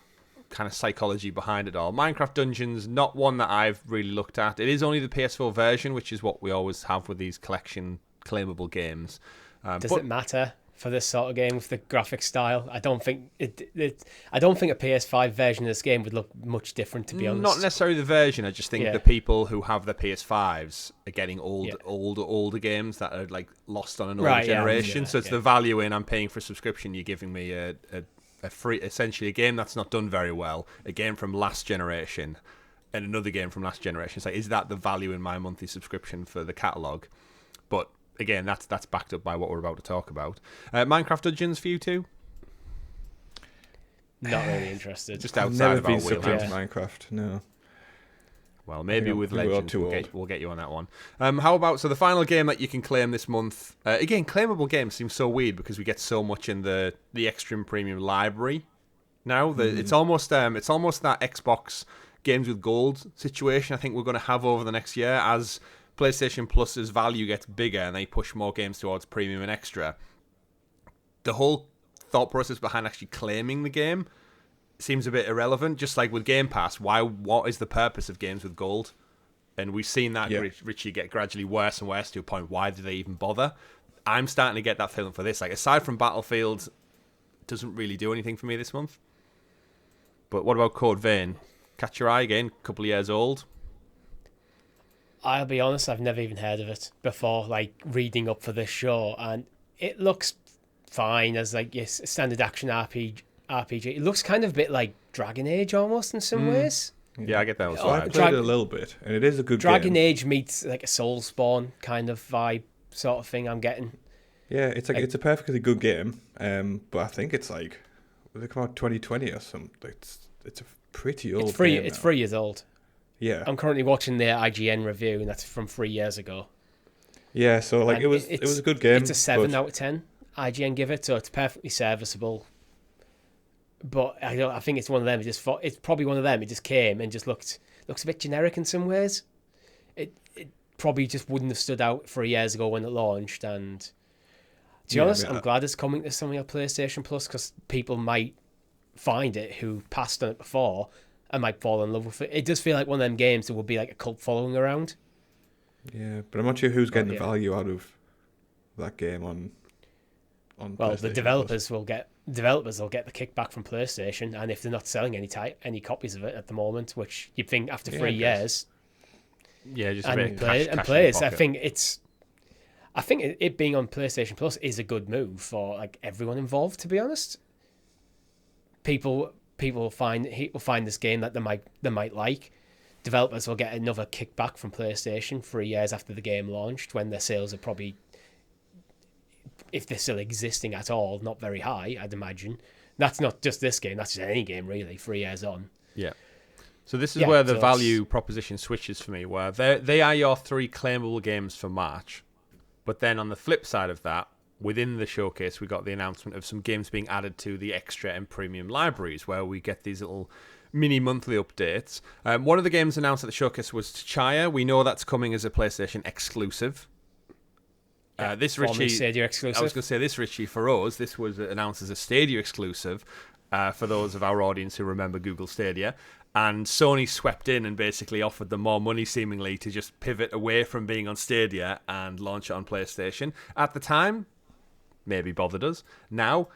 kind of psychology behind it all. Minecraft Dungeons, not one that I've really looked at. It is only the PS4 version, which is what we always have with these collection claimable games. Does it matter for this sort of game with the graphic style? I don't think I don't think a PS5 version of this game would look much different, to be honest. Not necessarily the version. I just think the people who have the PS5s are getting older games that are lost on an older generation. So it's the value in I'm paying for a subscription. You're giving me a free, essentially a game that's not done very well, a game from last generation, and another game from last generation. It's is that the value in my monthly subscription for the catalogue? But again, that's backed up by what we're about to talk about. Minecraft Dungeons for you two? Not really interested. Just outside of our wheelhouse. Minecraft, no. Well, maybe with Legends we'll get you on that one. How about, so the final game that you can claim this month, again, claimable games seems so weird because we get so much in the Extreme Premium library now. It's almost that Xbox Games with Gold situation I think we're going to have over the next year as PlayStation Plus's value gets bigger and they push more games towards Premium and Extra. The whole thought process behind actually claiming the game seems a bit irrelevant. Just like with Game Pass, what is the purpose of games with gold? And we've seen that Richie get gradually worse and worse to a point. Why do they even bother? I'm starting to get that feeling for this. Like, aside from Battlefield, doesn't really do anything for me this month. But what about Code Vein? Catch your eye again, a couple of years old. I'll be honest, I've never even heard of it before, like, reading up for this show, and it looks fine as, like, your standard action RPG. It looks kind of a bit like Dragon Age almost in some ways. Yeah, I get that. I played it a little bit, and it is a good Dragon game. Age meets, like, a Soulspawn kind of vibe sort of thing I'm getting. Yeah, it's like it's a perfectly good game, but I think it's like, will it come out 2020 or something? It's a pretty old game It's now. 3 years old. Yeah. I'm currently watching their IGN review, and that's from 3 years ago. Yeah, so like it was a good game. It's a 7 out of 10. IGN give it, so it's perfectly serviceable. But I think it's one of them. It's probably one of them. It just came and just looks a bit generic in some ways. It probably just wouldn't have stood out 3 years ago when it launched. And to be honest, I'm glad it's coming to something like PlayStation Plus, because people might find it who passed on it before and might fall in love with it. It does feel like one of them games that would be like a cult following around. Yeah, but I'm not sure who's getting the value out of that game on well, the developers will get the kickback from PlayStation, and if they're not selling any copies of it at the moment, which you'd think after 3 years, just and players, I think it being on PlayStation Plus is a good move for like everyone involved. To be honest, people will find this game that they might like. Developers will get another kickback from PlayStation 3 years after the game launched, when their sales are probably, if they're still existing at all, not very high, I'd imagine. That's not just this game, that's just any game, really, 3 years on. Yeah. So this is where the value proposition switches for me, where they are your 3 claimable games for March. But then on the flip side of that, within the showcase, we got the announcement of some games being added to the extra and premium libraries, where we get these little mini monthly updates. One of the games announced at the showcase was Tchia. We know that's coming as a PlayStation exclusive. This Richie, Stadia exclusive. I was going to say this, Richie, for us, this was announced as a Stadia exclusive. For those of our audience who remember Google Stadia, and Sony swept in and basically offered them more money, seemingly, to just pivot away from being on Stadia and launch it on PlayStation. At the time, maybe bothered us. Now,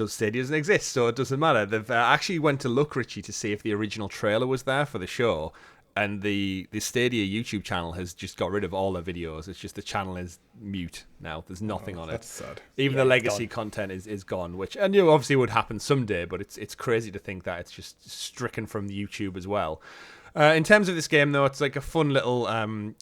Stadia doesn't exist, so it doesn't matter. They've actually went to look, Richie, to see if the original trailer was there for the show, and the Stadia YouTube channel has just got rid of all their videos. It's just the channel is mute now. There's nothing on it. That's sad. Even the legacy content is gone, which I knew obviously would happen someday, but it's crazy to think that it's just stricken from YouTube as well. In terms of this game, though, it's like a fun little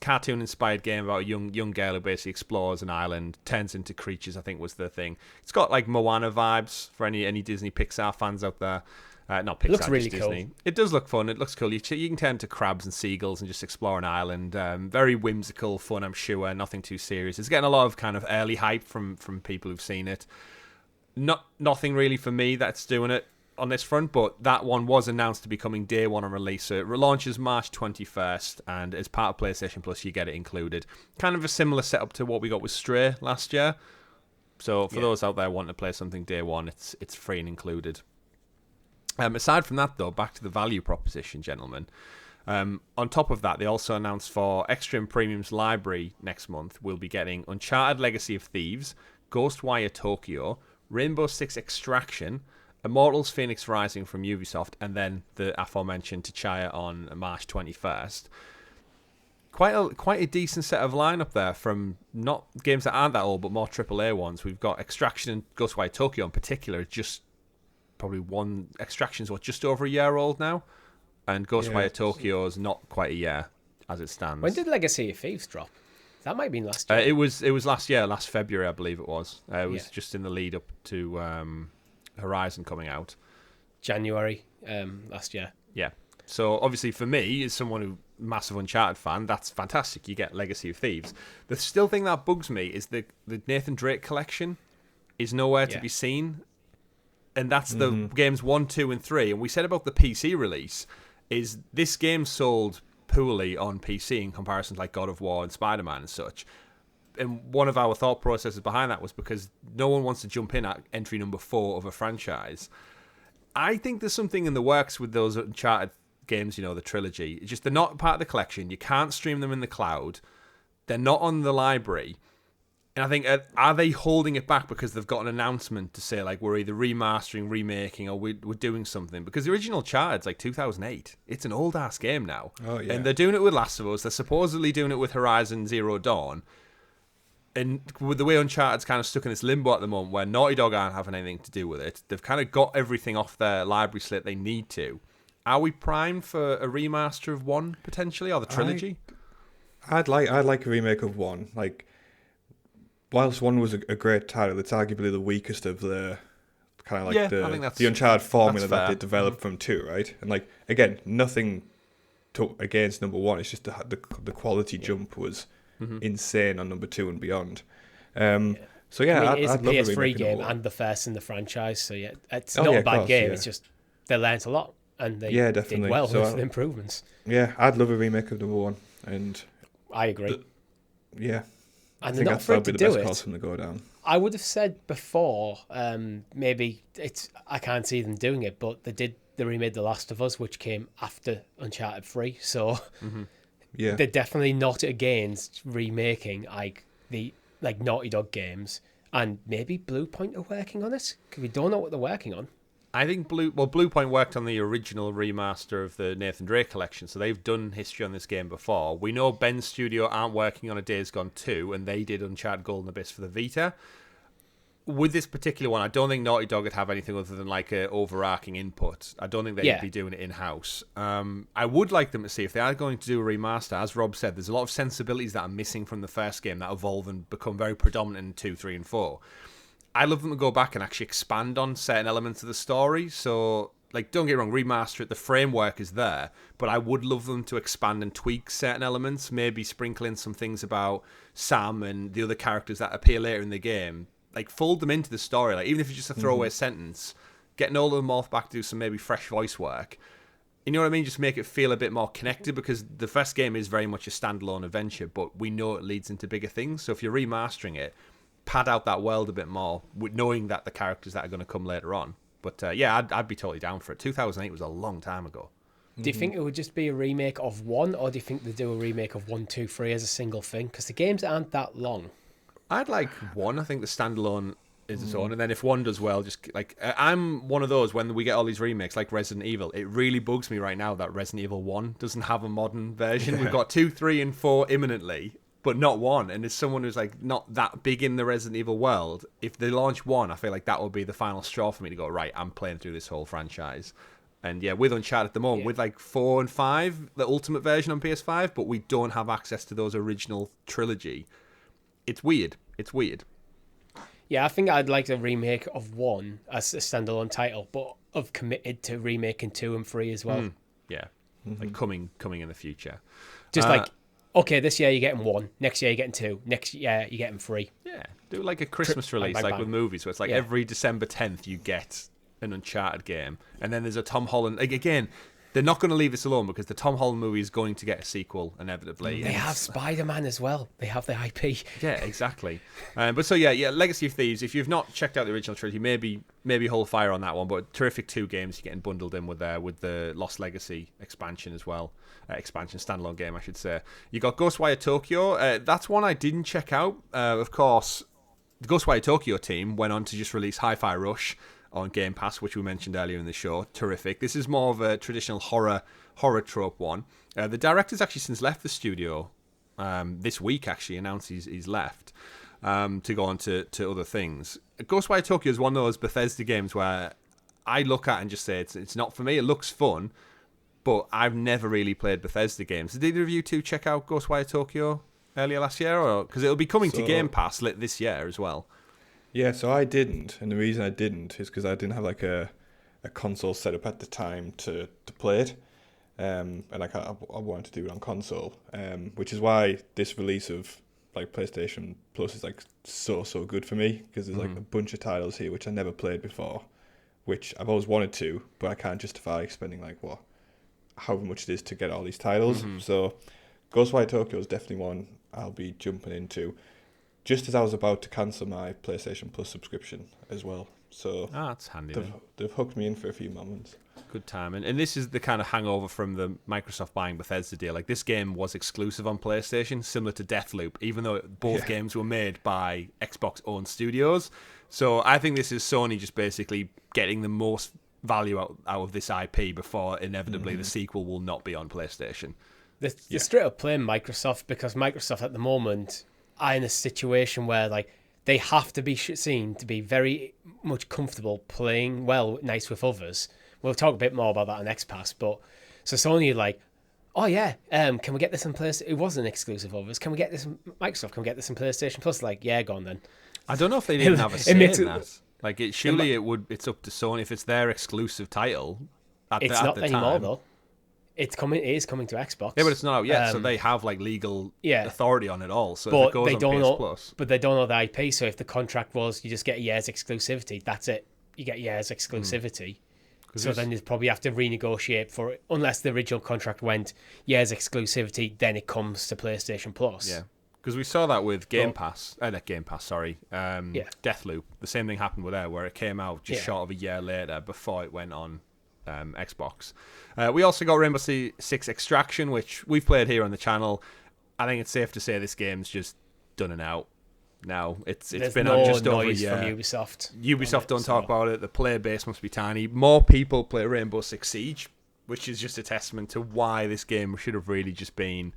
cartoon-inspired game about a young girl who basically explores an island, turns into creatures, I think was the thing. It's got like Moana vibes for any Disney Pixar fans out there. Not Pixar, it looks really Disney. Cool. It does look fun. It looks cool. You can turn into crabs and seagulls and just explore an island. Very whimsical, fun, I'm sure. Nothing too serious. It's getting a lot of kind of early hype from people who've seen it. Nothing really for me that's doing it on this front, but that one was announced to be coming day one on release. So it launches March 21st, and as part of PlayStation Plus, you get it included. Kind of a similar setup to what we got with Stray last year. So for those out there wanting to play something day one, it's free and included. Aside from that, though, back to the value proposition, gentlemen. On top of that, they also announced for Extra and Premium's library next month, we'll be getting Uncharted Legacy of Thieves, Ghostwire Tokyo, Rainbow Six Extraction, Immortals Phoenix Rising from Ubisoft, and then the aforementioned Tchia on March 21st. Quite a decent set of lineup there from not games that aren't that old, but more AAA ones. We've got Extraction and Ghostwire Tokyo in particular, just probably one. Extraction's just over a year old now, and Ghostwire Tokyo is not quite a year as it stands. When did Legacy of Thieves drop? That might have been last year. It was last year, last February, I believe it was. It was just in the lead up to Horizon coming out. January last year. Yeah. So obviously for me, as someone who massive Uncharted fan, that's fantastic. You get Legacy of Thieves. The still thing that bugs me is the Nathan Drake collection is nowhere to be seen. And that's the games 1, 2, and 3. And we said about the PC release, is this game sold poorly on PC in comparison to like God of War and Spider-Man and such. And one of our thought processes behind that was because no one wants to jump in at entry number 4 of a franchise. I think there's something in the works with those Uncharted games, the trilogy. It's just they're not part of the collection. You can't stream them in the cloud. They're not on the library. And I think, are they holding it back because they've got an announcement to say, like, we're either remastering, remaking, or we're doing something? Because the original Uncharted's like 2008. It's an old-ass game now. Oh, yeah. And they're doing it with Last of Us. They're supposedly doing it with Horizon Zero Dawn. And with the way Uncharted's kind of stuck in this limbo at the moment, where Naughty Dog aren't having anything to do with it, they've kind of got everything off their library slate they need to. Are we primed for a remaster of 1, potentially, or the trilogy? I'd like a remake of 1. Like, whilst 1 was a great title, it's arguably the weakest of the kind of like the Uncharted formula that they developed from 2, right? And like, again, nothing against number 1. It's just the quality jump was insane on number 2 and beyond. So yeah, I mean, it's I'd love a a PS3 game and the first in the franchise. So yeah, it's not a bad game. Yeah. It's just they learnt a lot and they did well with the improvements. Yeah, I'd love a remake of number 1, and I agree. Yeah. And they're not afraid to do it. Course to go down. I would have said before, maybe I can't see them doing it, but they remade The Last of Us, which came after Uncharted 3, so they're definitely not against remaking the Naughty Dog games, and maybe Blue Point are working on it, because we don't know what they're working on. I think Blue Point worked on the original remaster of the Nathan Drake collection, so they've done history on this game before. We know Ben's studio aren't working on a Days Gone 2, and they did Uncharted Golden Abyss for the Vita. With this particular one, I don't think Naughty Dog would have anything other than like an overarching input. I don't think they'd be doing it in-house. I would like them to see if they are going to do a remaster. As Rob said, there's a lot of sensibilities that are missing from the first game that evolve and become very predominant in 2, 3, and 4. I'd love them to go back and actually expand on certain elements of the story. So, like, don't get me wrong, remaster it, the framework is there, but I would love them to expand and tweak certain elements, maybe sprinkle in some things about Sam and the other characters that appear later in the game. Like, fold them into the story, like, even if it's just a throwaway sentence, getting all of them off back to do some maybe fresh voice work. You know what I mean? Just make it feel a bit more connected, because the first game is very much a standalone adventure, but we know it leads into bigger things. So if you're remastering it, pad out that world a bit more, with knowing that the characters that are going to come later on. But I'd be totally down for it. 2008 was a long time ago. Do you think it would just be a remake of 1, or do you think they do a remake of 1, 2, 3 as a single thing? Because the games aren't that long. I'd like 1. I think the standalone is its own, and then if 1 does well, just like I'm one of those, when we get all these remakes like Resident Evil, it really bugs me right now that Resident Evil 1 doesn't have a modern version. We've got 2, 3, and 4 imminently, but not 1. And as someone who's like not that big in the Resident Evil world, if they launch 1, I feel like that will be the final straw for me to go, right, I'm playing through this whole franchise. And yeah, with Uncharted at the moment, with like 4 and 5, the ultimate version on PS5, but we don't have access to those original trilogy. It's weird. Yeah, I think I'd like a remake of 1 as a standalone title, but I've committed to remaking 2 and 3 as well. Like coming in the future. Just like, okay, this year you're getting 1, next year you're getting 2, next year you're getting 3. Yeah, do like a Christmas release, like with movies, where it's like every December 10th you get an Uncharted game, and then there's a Tom Holland. Like, again, they're not going to leave this alone, because the Tom Holland movie is going to get a sequel inevitably. They have Spider-Man as well. They have the IP. Yeah, exactly. But so yeah, Legacy of Thieves. If you've not checked out the original trilogy, maybe hold fire on that one. But terrific 2 games you're getting bundled in with the Lost Legacy expansion as well. Expansion standalone game, I should say. You got Ghostwire Tokyo. That's one I didn't check out. Of course, the Ghostwire Tokyo team went on to just release Hi-Fi Rush on Game Pass, which we mentioned earlier in the show. Terrific. This is more of a traditional horror trope one. The director's actually since left the studio. This week, actually, announced he's left to go on to other things. Ghostwire Tokyo is one of those Bethesda games where I look at and just say it's not for me. It looks fun, but I've never really played Bethesda games. Did either of you two check out Ghostwire Tokyo earlier last year? Because it'll be coming to Game Pass this year as well. Yeah, so I didn't, and the reason I didn't is because I didn't have like a console set up at the time to play it, and I wanted to do it on console, which is why this release of like PlayStation Plus is like so good for me, because there's like a bunch of titles here which I never played before, which I've always wanted to, but I can't justify spending like however much it is to get all these titles. So Ghostwire Tokyo is definitely one I'll be jumping into, just as I was about to cancel my PlayStation Plus subscription as well. So that's handy. They've hooked me in for a few moments. Good time. And this is the kind of hangover from the Microsoft buying Bethesda deal. Like, this game was exclusive on PlayStation, similar to Deathloop, even though both games were made by Xbox-owned studios. So I think this is Sony just basically getting the most value out of this IP before inevitably the sequel will not be on PlayStation. They're straight up playing Microsoft, because Microsoft at the moment are in a situation where like they have to be seen to be very much comfortable playing nice with others. We'll talk a bit more about that on XPass, but so Sony are like, oh yeah, can we get this in PlayStation? It wasn't exclusive of us. Can we get this in Microsoft? Can we get this in PlayStation Plus? Like, yeah, go on then. I don't know if they even have a say in that. Like, it's up to Sony if it's their exclusive title. It's not anymore though. It is coming to Xbox. Yeah, but it's not out yet, so they have like legal authority on it all. So if it goes on PS Plus, but they don't know the IP. So if the contract was you just get a year's exclusivity, that's it. You get a year's exclusivity. So then you'd probably have to renegotiate for it, unless the original contract went year's exclusivity, then it comes to PlayStation Plus. Yeah, because we saw that with Deathloop. The same thing happened with there, where it came out just short of a year later before it went on Xbox. We also got Rainbow Six Extraction, which we've played here on the channel. I think it's safe to say this game's just done and out. Now it's been out just over a year. From Ubisoft. Ubisoft don't talk about it. The player base must be tiny. More people play Rainbow Six Siege, which is just a testament to why this game should have really just been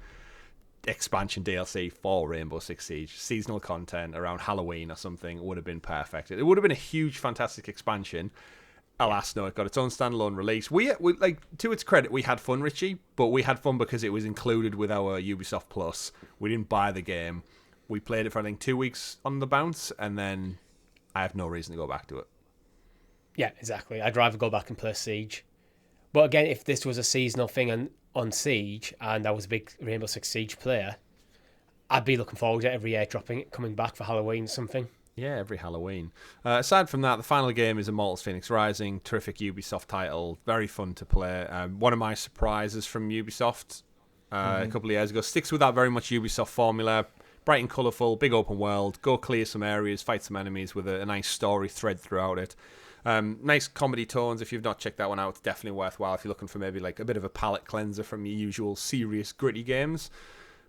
expansion DLC for Rainbow Six Siege. Seasonal content around Halloween or something would have been perfect. It would have been a huge, fantastic expansion. Alas, no, it got its own standalone release. We like, to its credit, we had fun, Richie, but we had fun because it was included with our Ubisoft Plus. We didn't buy the game. We played it for, I think, 2 weeks on the bounce, and then I have no reason to go back to it. Yeah, exactly. I'd rather go back and play Siege. But again, if this was a seasonal thing on Siege, and I was a big Rainbow Six Siege player, I'd be looking forward to every year coming back for Halloween or something. Yeah, every Halloween. Aside from that, the final game is Immortals Phoenix Rising, terrific Ubisoft title, very fun to play. One of my surprises from Ubisoft a couple of years ago. Sticks with that very much Ubisoft formula. Bright and colourful, big open world, go clear some areas, fight some enemies with a nice story thread throughout it. Nice comedy tones. If you've not checked that one out, it's definitely worthwhile if you're looking for maybe like a bit of a palate cleanser from your usual serious, gritty games.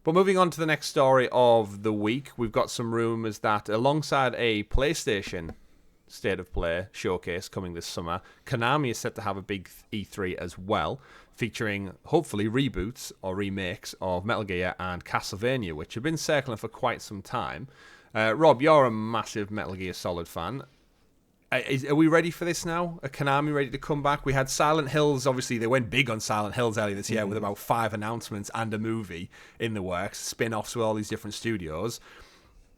But moving on to the next story of the week, we've got some rumours that alongside a PlayStation State of Play showcase coming this summer, Konami is set to have a big E3 as well, featuring hopefully reboots or remakes of Metal Gear and Castlevania, which have been circling for quite some time. Rob, you're a massive Metal Gear Solid fan. Are we ready for this now? Are Konami ready to come back? We had Silent Hills. Obviously, they went big on Silent Hills earlier this year with about 5 announcements and a movie in the works, spin-offs with all these different studios.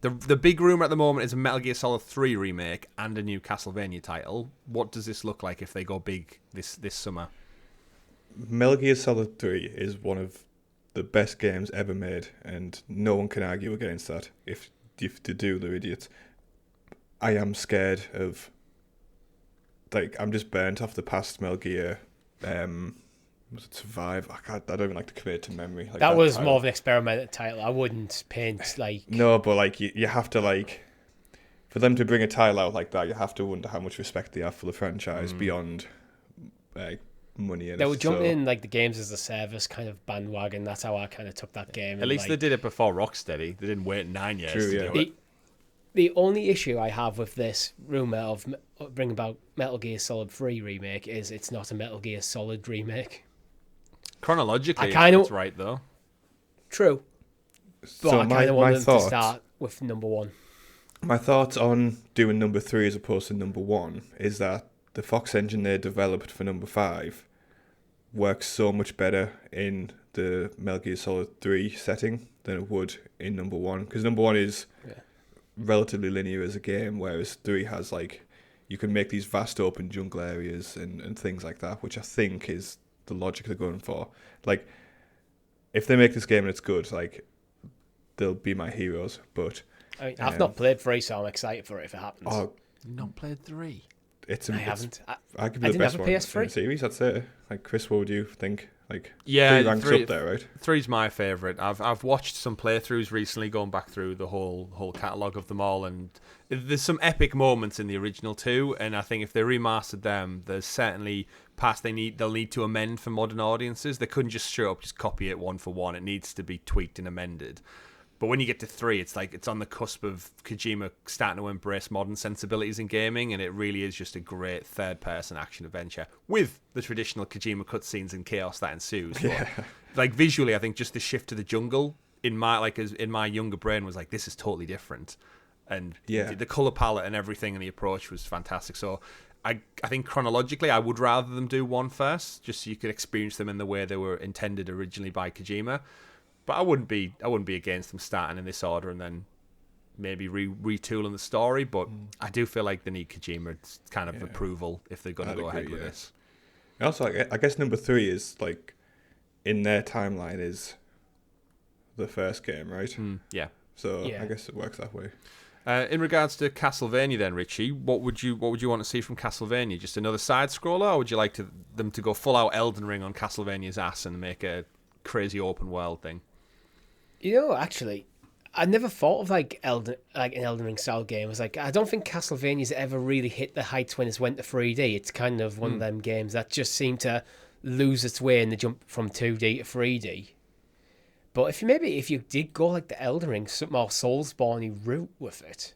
The big rumour at the moment is a Metal Gear Solid 3 remake and a new Castlevania title. What does this look like if they go big this summer? Metal Gear Solid 3 is one of the best games ever made, and no one can argue against that. If they do, they're idiots. I am scared of... Like, I'm just burnt off the past Metal Gear. Was it Survive? I don't even like to commit to memory. Like that was title. More of an experimental title. I wouldn't paint like... No, but like you have to like... For them to bring a title out like that, you have to wonder how much respect they have for the franchise beyond money in it. They were jumping in like the games as a service kind of bandwagon. That's how I kind of took that game. At least they did it before Rocksteady. They didn't wait 9 years to do it. The only issue I have with this rumour of bringing about Metal Gear Solid 3 remake is it's not a Metal Gear Solid remake. Chronologically, it's right, though. True. But so I kind of want them to start with number 1. My thoughts on doing number 3 as opposed to number 1 is that the Fox engine they developed for number 5 works so much better in the Metal Gear Solid 3 setting than it would in number 1. Because number 1 is... relatively linear as a game, whereas 3 has like you can make these vast open jungle areas and things like that, which I think is the logic they're going for. Like, if they make this game and it's good, like they'll be my heroes. But I mean, I've not played 3, so I'm excited for it if it happens. Oh, not played 3. I haven't. I could be the best one in the series. I'd say. Like, Chris, what would you think? Like, yeah, 3 ranks up there, right? 3's my favourite. I've watched some playthroughs recently, going back through the whole catalogue of them all, and there's some epic moments in the original 2, and I think if they remastered them, there's certainly past they'll need to amend for modern audiences. They couldn't just straight up just copy it one for one. It needs to be tweaked and amended. But when you get to 3, it's like it's on the cusp of Kojima starting to embrace modern sensibilities in gaming, and it really is just a great third-person action adventure with the traditional Kojima cutscenes and chaos that ensues. Yeah. But, like visually, I think just the shift to the jungle in my younger brain was like, this is totally different, and the color palette and everything and the approach was fantastic. So I think chronologically, I would rather them do 1 first, just so you could experience them in the way they were intended originally by Kojima. But I wouldn't be against them starting in this order and then maybe retooling the story. But I do feel like they need Kojima's kind of approval if they're going to go ahead with this. And also, I guess number 3 is like in their timeline is the first game, right? Yeah. So I guess it works that way. In regards to Castlevania, then, Richie, what would you want to see from Castlevania? Just another side scroller, or would you like them to go full out Elden Ring on Castlevania's ass and make a crazy open world thing? You know, actually, I never thought of an Elden Ring style game. I was like, I don't think Castlevania's ever really hit the heights when it went to 3D. It's kind of one of them games that just seemed to lose its way in the jump from 2D to 3D. But if you did go like the Elden Ring, some more Soulsborne route with it,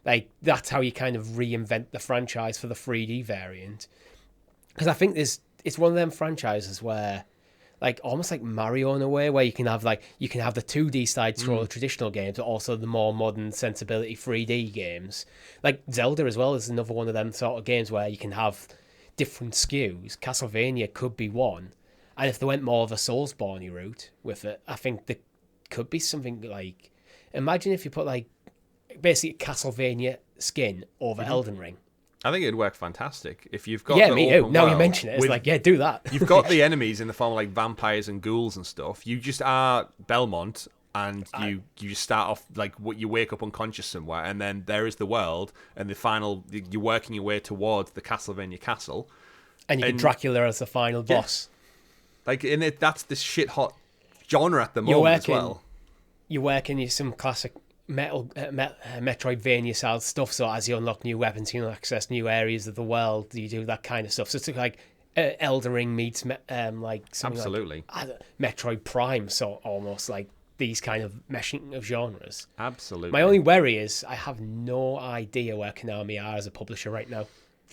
like that's how you kind of reinvent the franchise for the 3D variant. Because I think it's one of them franchises where, like almost like Mario in a way, where you can have the 2D side scroller traditional games, but also the more modern sensibility 3D games. Like Zelda as well is another one of them sort of games where you can have different SKUs. Castlevania could be one. And if they went more of a Soulsborne route with it, I think there could be something like, imagine if you put like basically Castlevania skin over Elden Ring. I think it'd work fantastic if you've got. Yeah, me too. Now you mention it, it's do that. You've got the enemies in the form of like vampires and ghouls and stuff. You just are Belmont, and you just start off like you wake up unconscious somewhere, and then there is the world, and you're working your way towards the Castlevania castle, and you get Dracula as the final boss. Like in it, that's the shit hot genre at the moment as well. You're working some classic Metroidvania style stuff. So as you unlock new weapons, you can access new areas of the world. You do that kind of stuff. So it's like Elden Ring meets like something absolutely like Metroid Prime. So almost like these kind of meshing of genres. Absolutely. My only worry is I have no idea where Konami are as a publisher right now.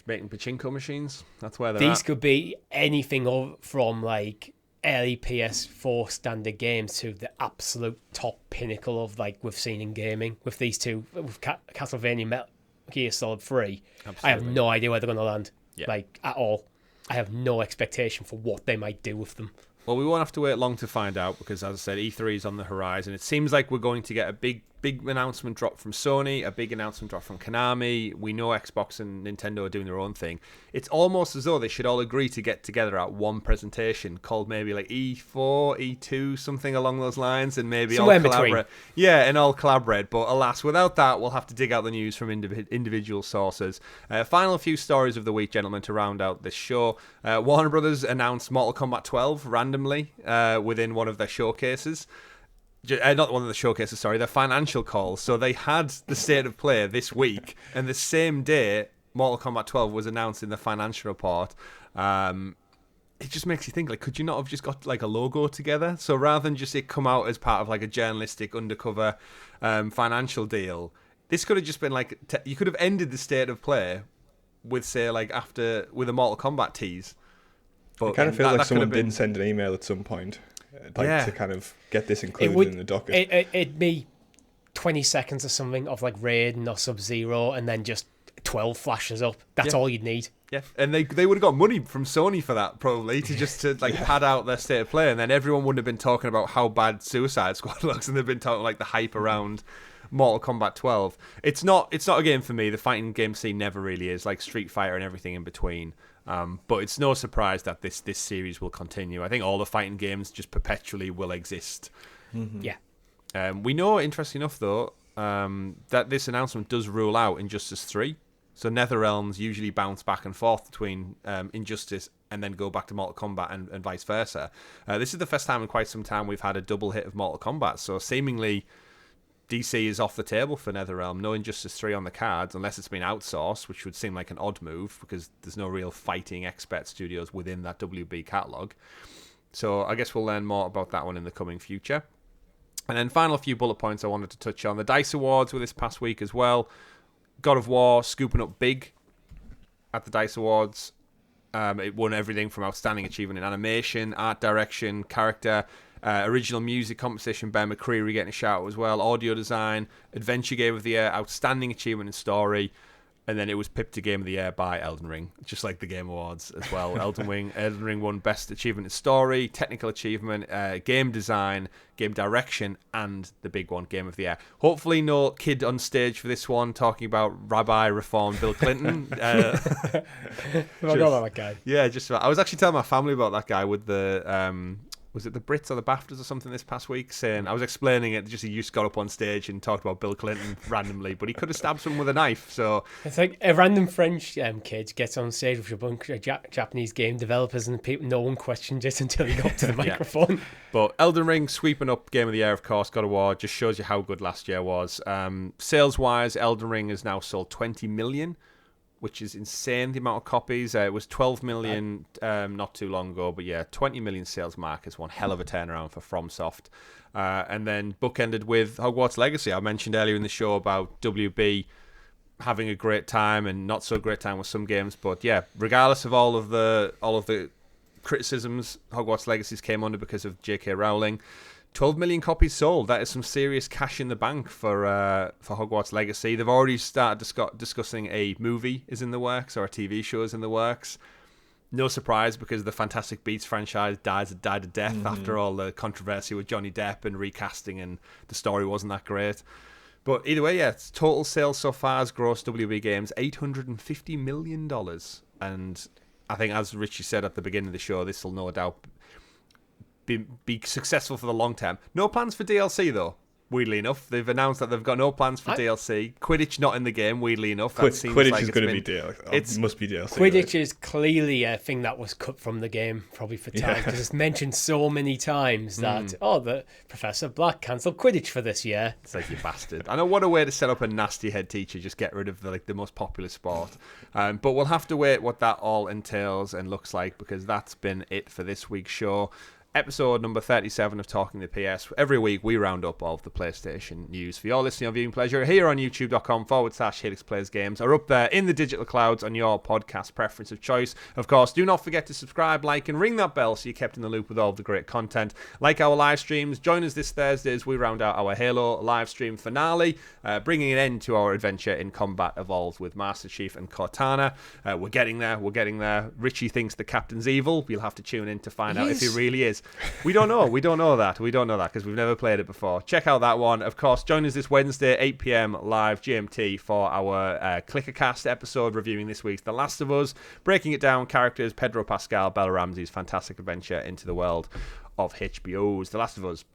Making pachinko machines. That's where they're These at. could be anything from like early PS4 standard games to the absolute top pinnacle of like we've seen in gaming with these two, with Castlevania Metal Gear Solid 3. Absolutely. I have no idea where they're going to land, like at all. I have no expectation for what they might do with them. Well, we won't have to wait long to find out because, as I said, E3 is on the horizon. It seems like we're going to get a big announcement drop from Sony, a big announcement drop from Konami. We know Xbox and Nintendo are doing their own thing. It's almost as though they should all agree to get together at one presentation called maybe like E4, E2, something along those lines, and maybe somewhere all collaborate. Between. Yeah, and all collaborate. But alas, without that, we'll have to dig out the news from individual sources. Final few stories of the week, gentlemen, to round out this show. Warner Brothers announced Mortal Kombat 12 randomly within one of their showcases. Not one of the showcases, sorry, their financial calls. So they had the state of play this week, and the same day Mortal Kombat 12 was announced in the financial report. It just makes you think, like, could you not have just got like a logo together? So rather than just it come out as part of like a journalistic undercover financial deal, this could have just been like you could have ended the state of play with, say, like with a Mortal Kombat tease. But I kind of feel like someone didn't send an email at some point. To kind of get this included in the docket. It'd be 20 seconds or something of like Raiden or Sub-Zero and then just 12 flashes up. That's all you'd need. Yeah, and they would have got money from Sony for that probably to pad out their state of play, and then everyone wouldn't have been talking about how bad Suicide Squad looks, and they've been talking like the hype around Mortal Kombat 12. It's not a game for me. The fighting game scene never really is, like Street Fighter and everything in between. But it's no surprise that this series will continue. I think all the fighting games just perpetually will exist. Mm-hmm. Yeah. We know, interesting enough, though, that this announcement does rule out Injustice 3. So NetherRealms usually bounce back and forth between Injustice and then go back to Mortal Kombat and vice versa. This is the first time in quite some time we've had a double hit of Mortal Kombat. So seemingly DC is off the table for NetherRealm. No Injustice 3 on the cards, unless it's been outsourced, which would seem like an odd move because there's no real fighting expert studios within that WB catalogue. So I guess we'll learn more about that one in the coming future. And then final few bullet points I wanted to touch on. The DICE Awards were this past week as well. God of War scooping up big at the DICE Awards. It won everything from Outstanding Achievement in Animation, Art Direction, Character, Original Music Composition, Ben McCreary getting a shout out as well, Audio Design, Adventure Game of the Year, Outstanding Achievement in Story, and then it was pipped to Game of the Year by Elden Ring, just like the Game Awards as well. Elden Ring won Best Achievement in Story, Technical Achievement, Game Design, Game Direction, and the big one, Game of the Year. Hopefully no kid on stage for this one talking about Rabbi Reformed Bill Clinton. I forgot about that guy. Yeah, I was actually telling my family about that guy with the... was it the Brits or the BAFTAs or something this past week? Saying I was explaining it, just he just got up on stage and talked about Bill Clinton randomly, but he could have stabbed someone with a knife. So it's like a random French kid gets on stage with a bunch of Japanese game developers, and people, no one questioned it until he got up to the microphone. Yeah. But Elden Ring sweeping up Game of the Year, of course, God of War, just shows you how good last year was. Sales wise, Elden Ring has now sold 20 million. Which is insane, the amount of copies. It was 12 million not too long ago, but yeah, 20 million sales mark is one hell of a turnaround for FromSoft. And then bookended with Hogwarts Legacy. I mentioned earlier in the show about WB having a great time and not so great time with some games, but yeah, regardless of all of the criticisms Hogwarts Legacy came under because of J.K. Rowling, 12 million copies sold. That is some serious cash in the bank for Hogwarts Legacy. They've already started discussing a movie is in the works or a TV show is in the works. No surprise because the Fantastic Beasts franchise died a death after all the controversy with Johnny Depp and recasting, and the story wasn't that great. But either way, yeah, total sales so far has grossed WB Games $850 million. And I think, as Richie said at the beginning of the show, this will no doubt be successful for the long term. No plans for DLC though. Weirdly enough, they've announced that they've got no plans for DLC. Quidditch not in the game. Weirdly enough, Quidditch like is going to be DLC. It must be DLC. Quidditch is clearly a thing that was cut from the game, probably for time, because it's mentioned so many times that the Professor Black cancelled Quidditch for this year. It's like, you bastard. I know, what a way to set up a nasty head teacher. Just get rid of the most popular sport. But we'll have to wait what that all entails and looks like, because that's been it for this week's show. Episode number 37 of Talking the PS. Every week we round up all of the PlayStation news for your listening or viewing pleasure here on youtube.com/Helix Plays Games, or up there in the digital clouds on your podcast preference of choice. Of course, do not forget to subscribe, like, and ring that bell so you're kept in the loop with all of the great content. Like our live streams, join us this Thursday as we round out our Halo live stream finale, bringing an end to our adventure in Combat Evolved with Master Chief and Cortana. We're getting there. Richie thinks the captain's evil. You'll have to tune in to find out if he really is. We don't know that because we've never played it before. Check out that one. Of course, join us this Wednesday 8 p.m. live GMT for our ClickerCast episode reviewing this week's The Last of Us, breaking it down, characters, Pedro Pascal, Bella Ramsey's fantastic adventure into the world of HBO's The Last of Us.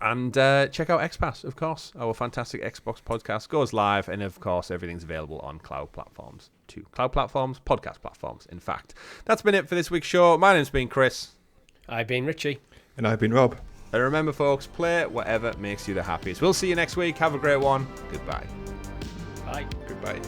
And check out XPass, of course. Our fantastic Xbox podcast goes live, and of course everything's available on cloud platforms too. Cloud platforms, podcast platforms, in fact. That's been it for this week's show. My name's been Chris. I've been Richie. And I've been Rob. And remember, folks, play whatever makes you the happiest. We'll see you next week. Have a great one. Goodbye. Bye. Goodbye.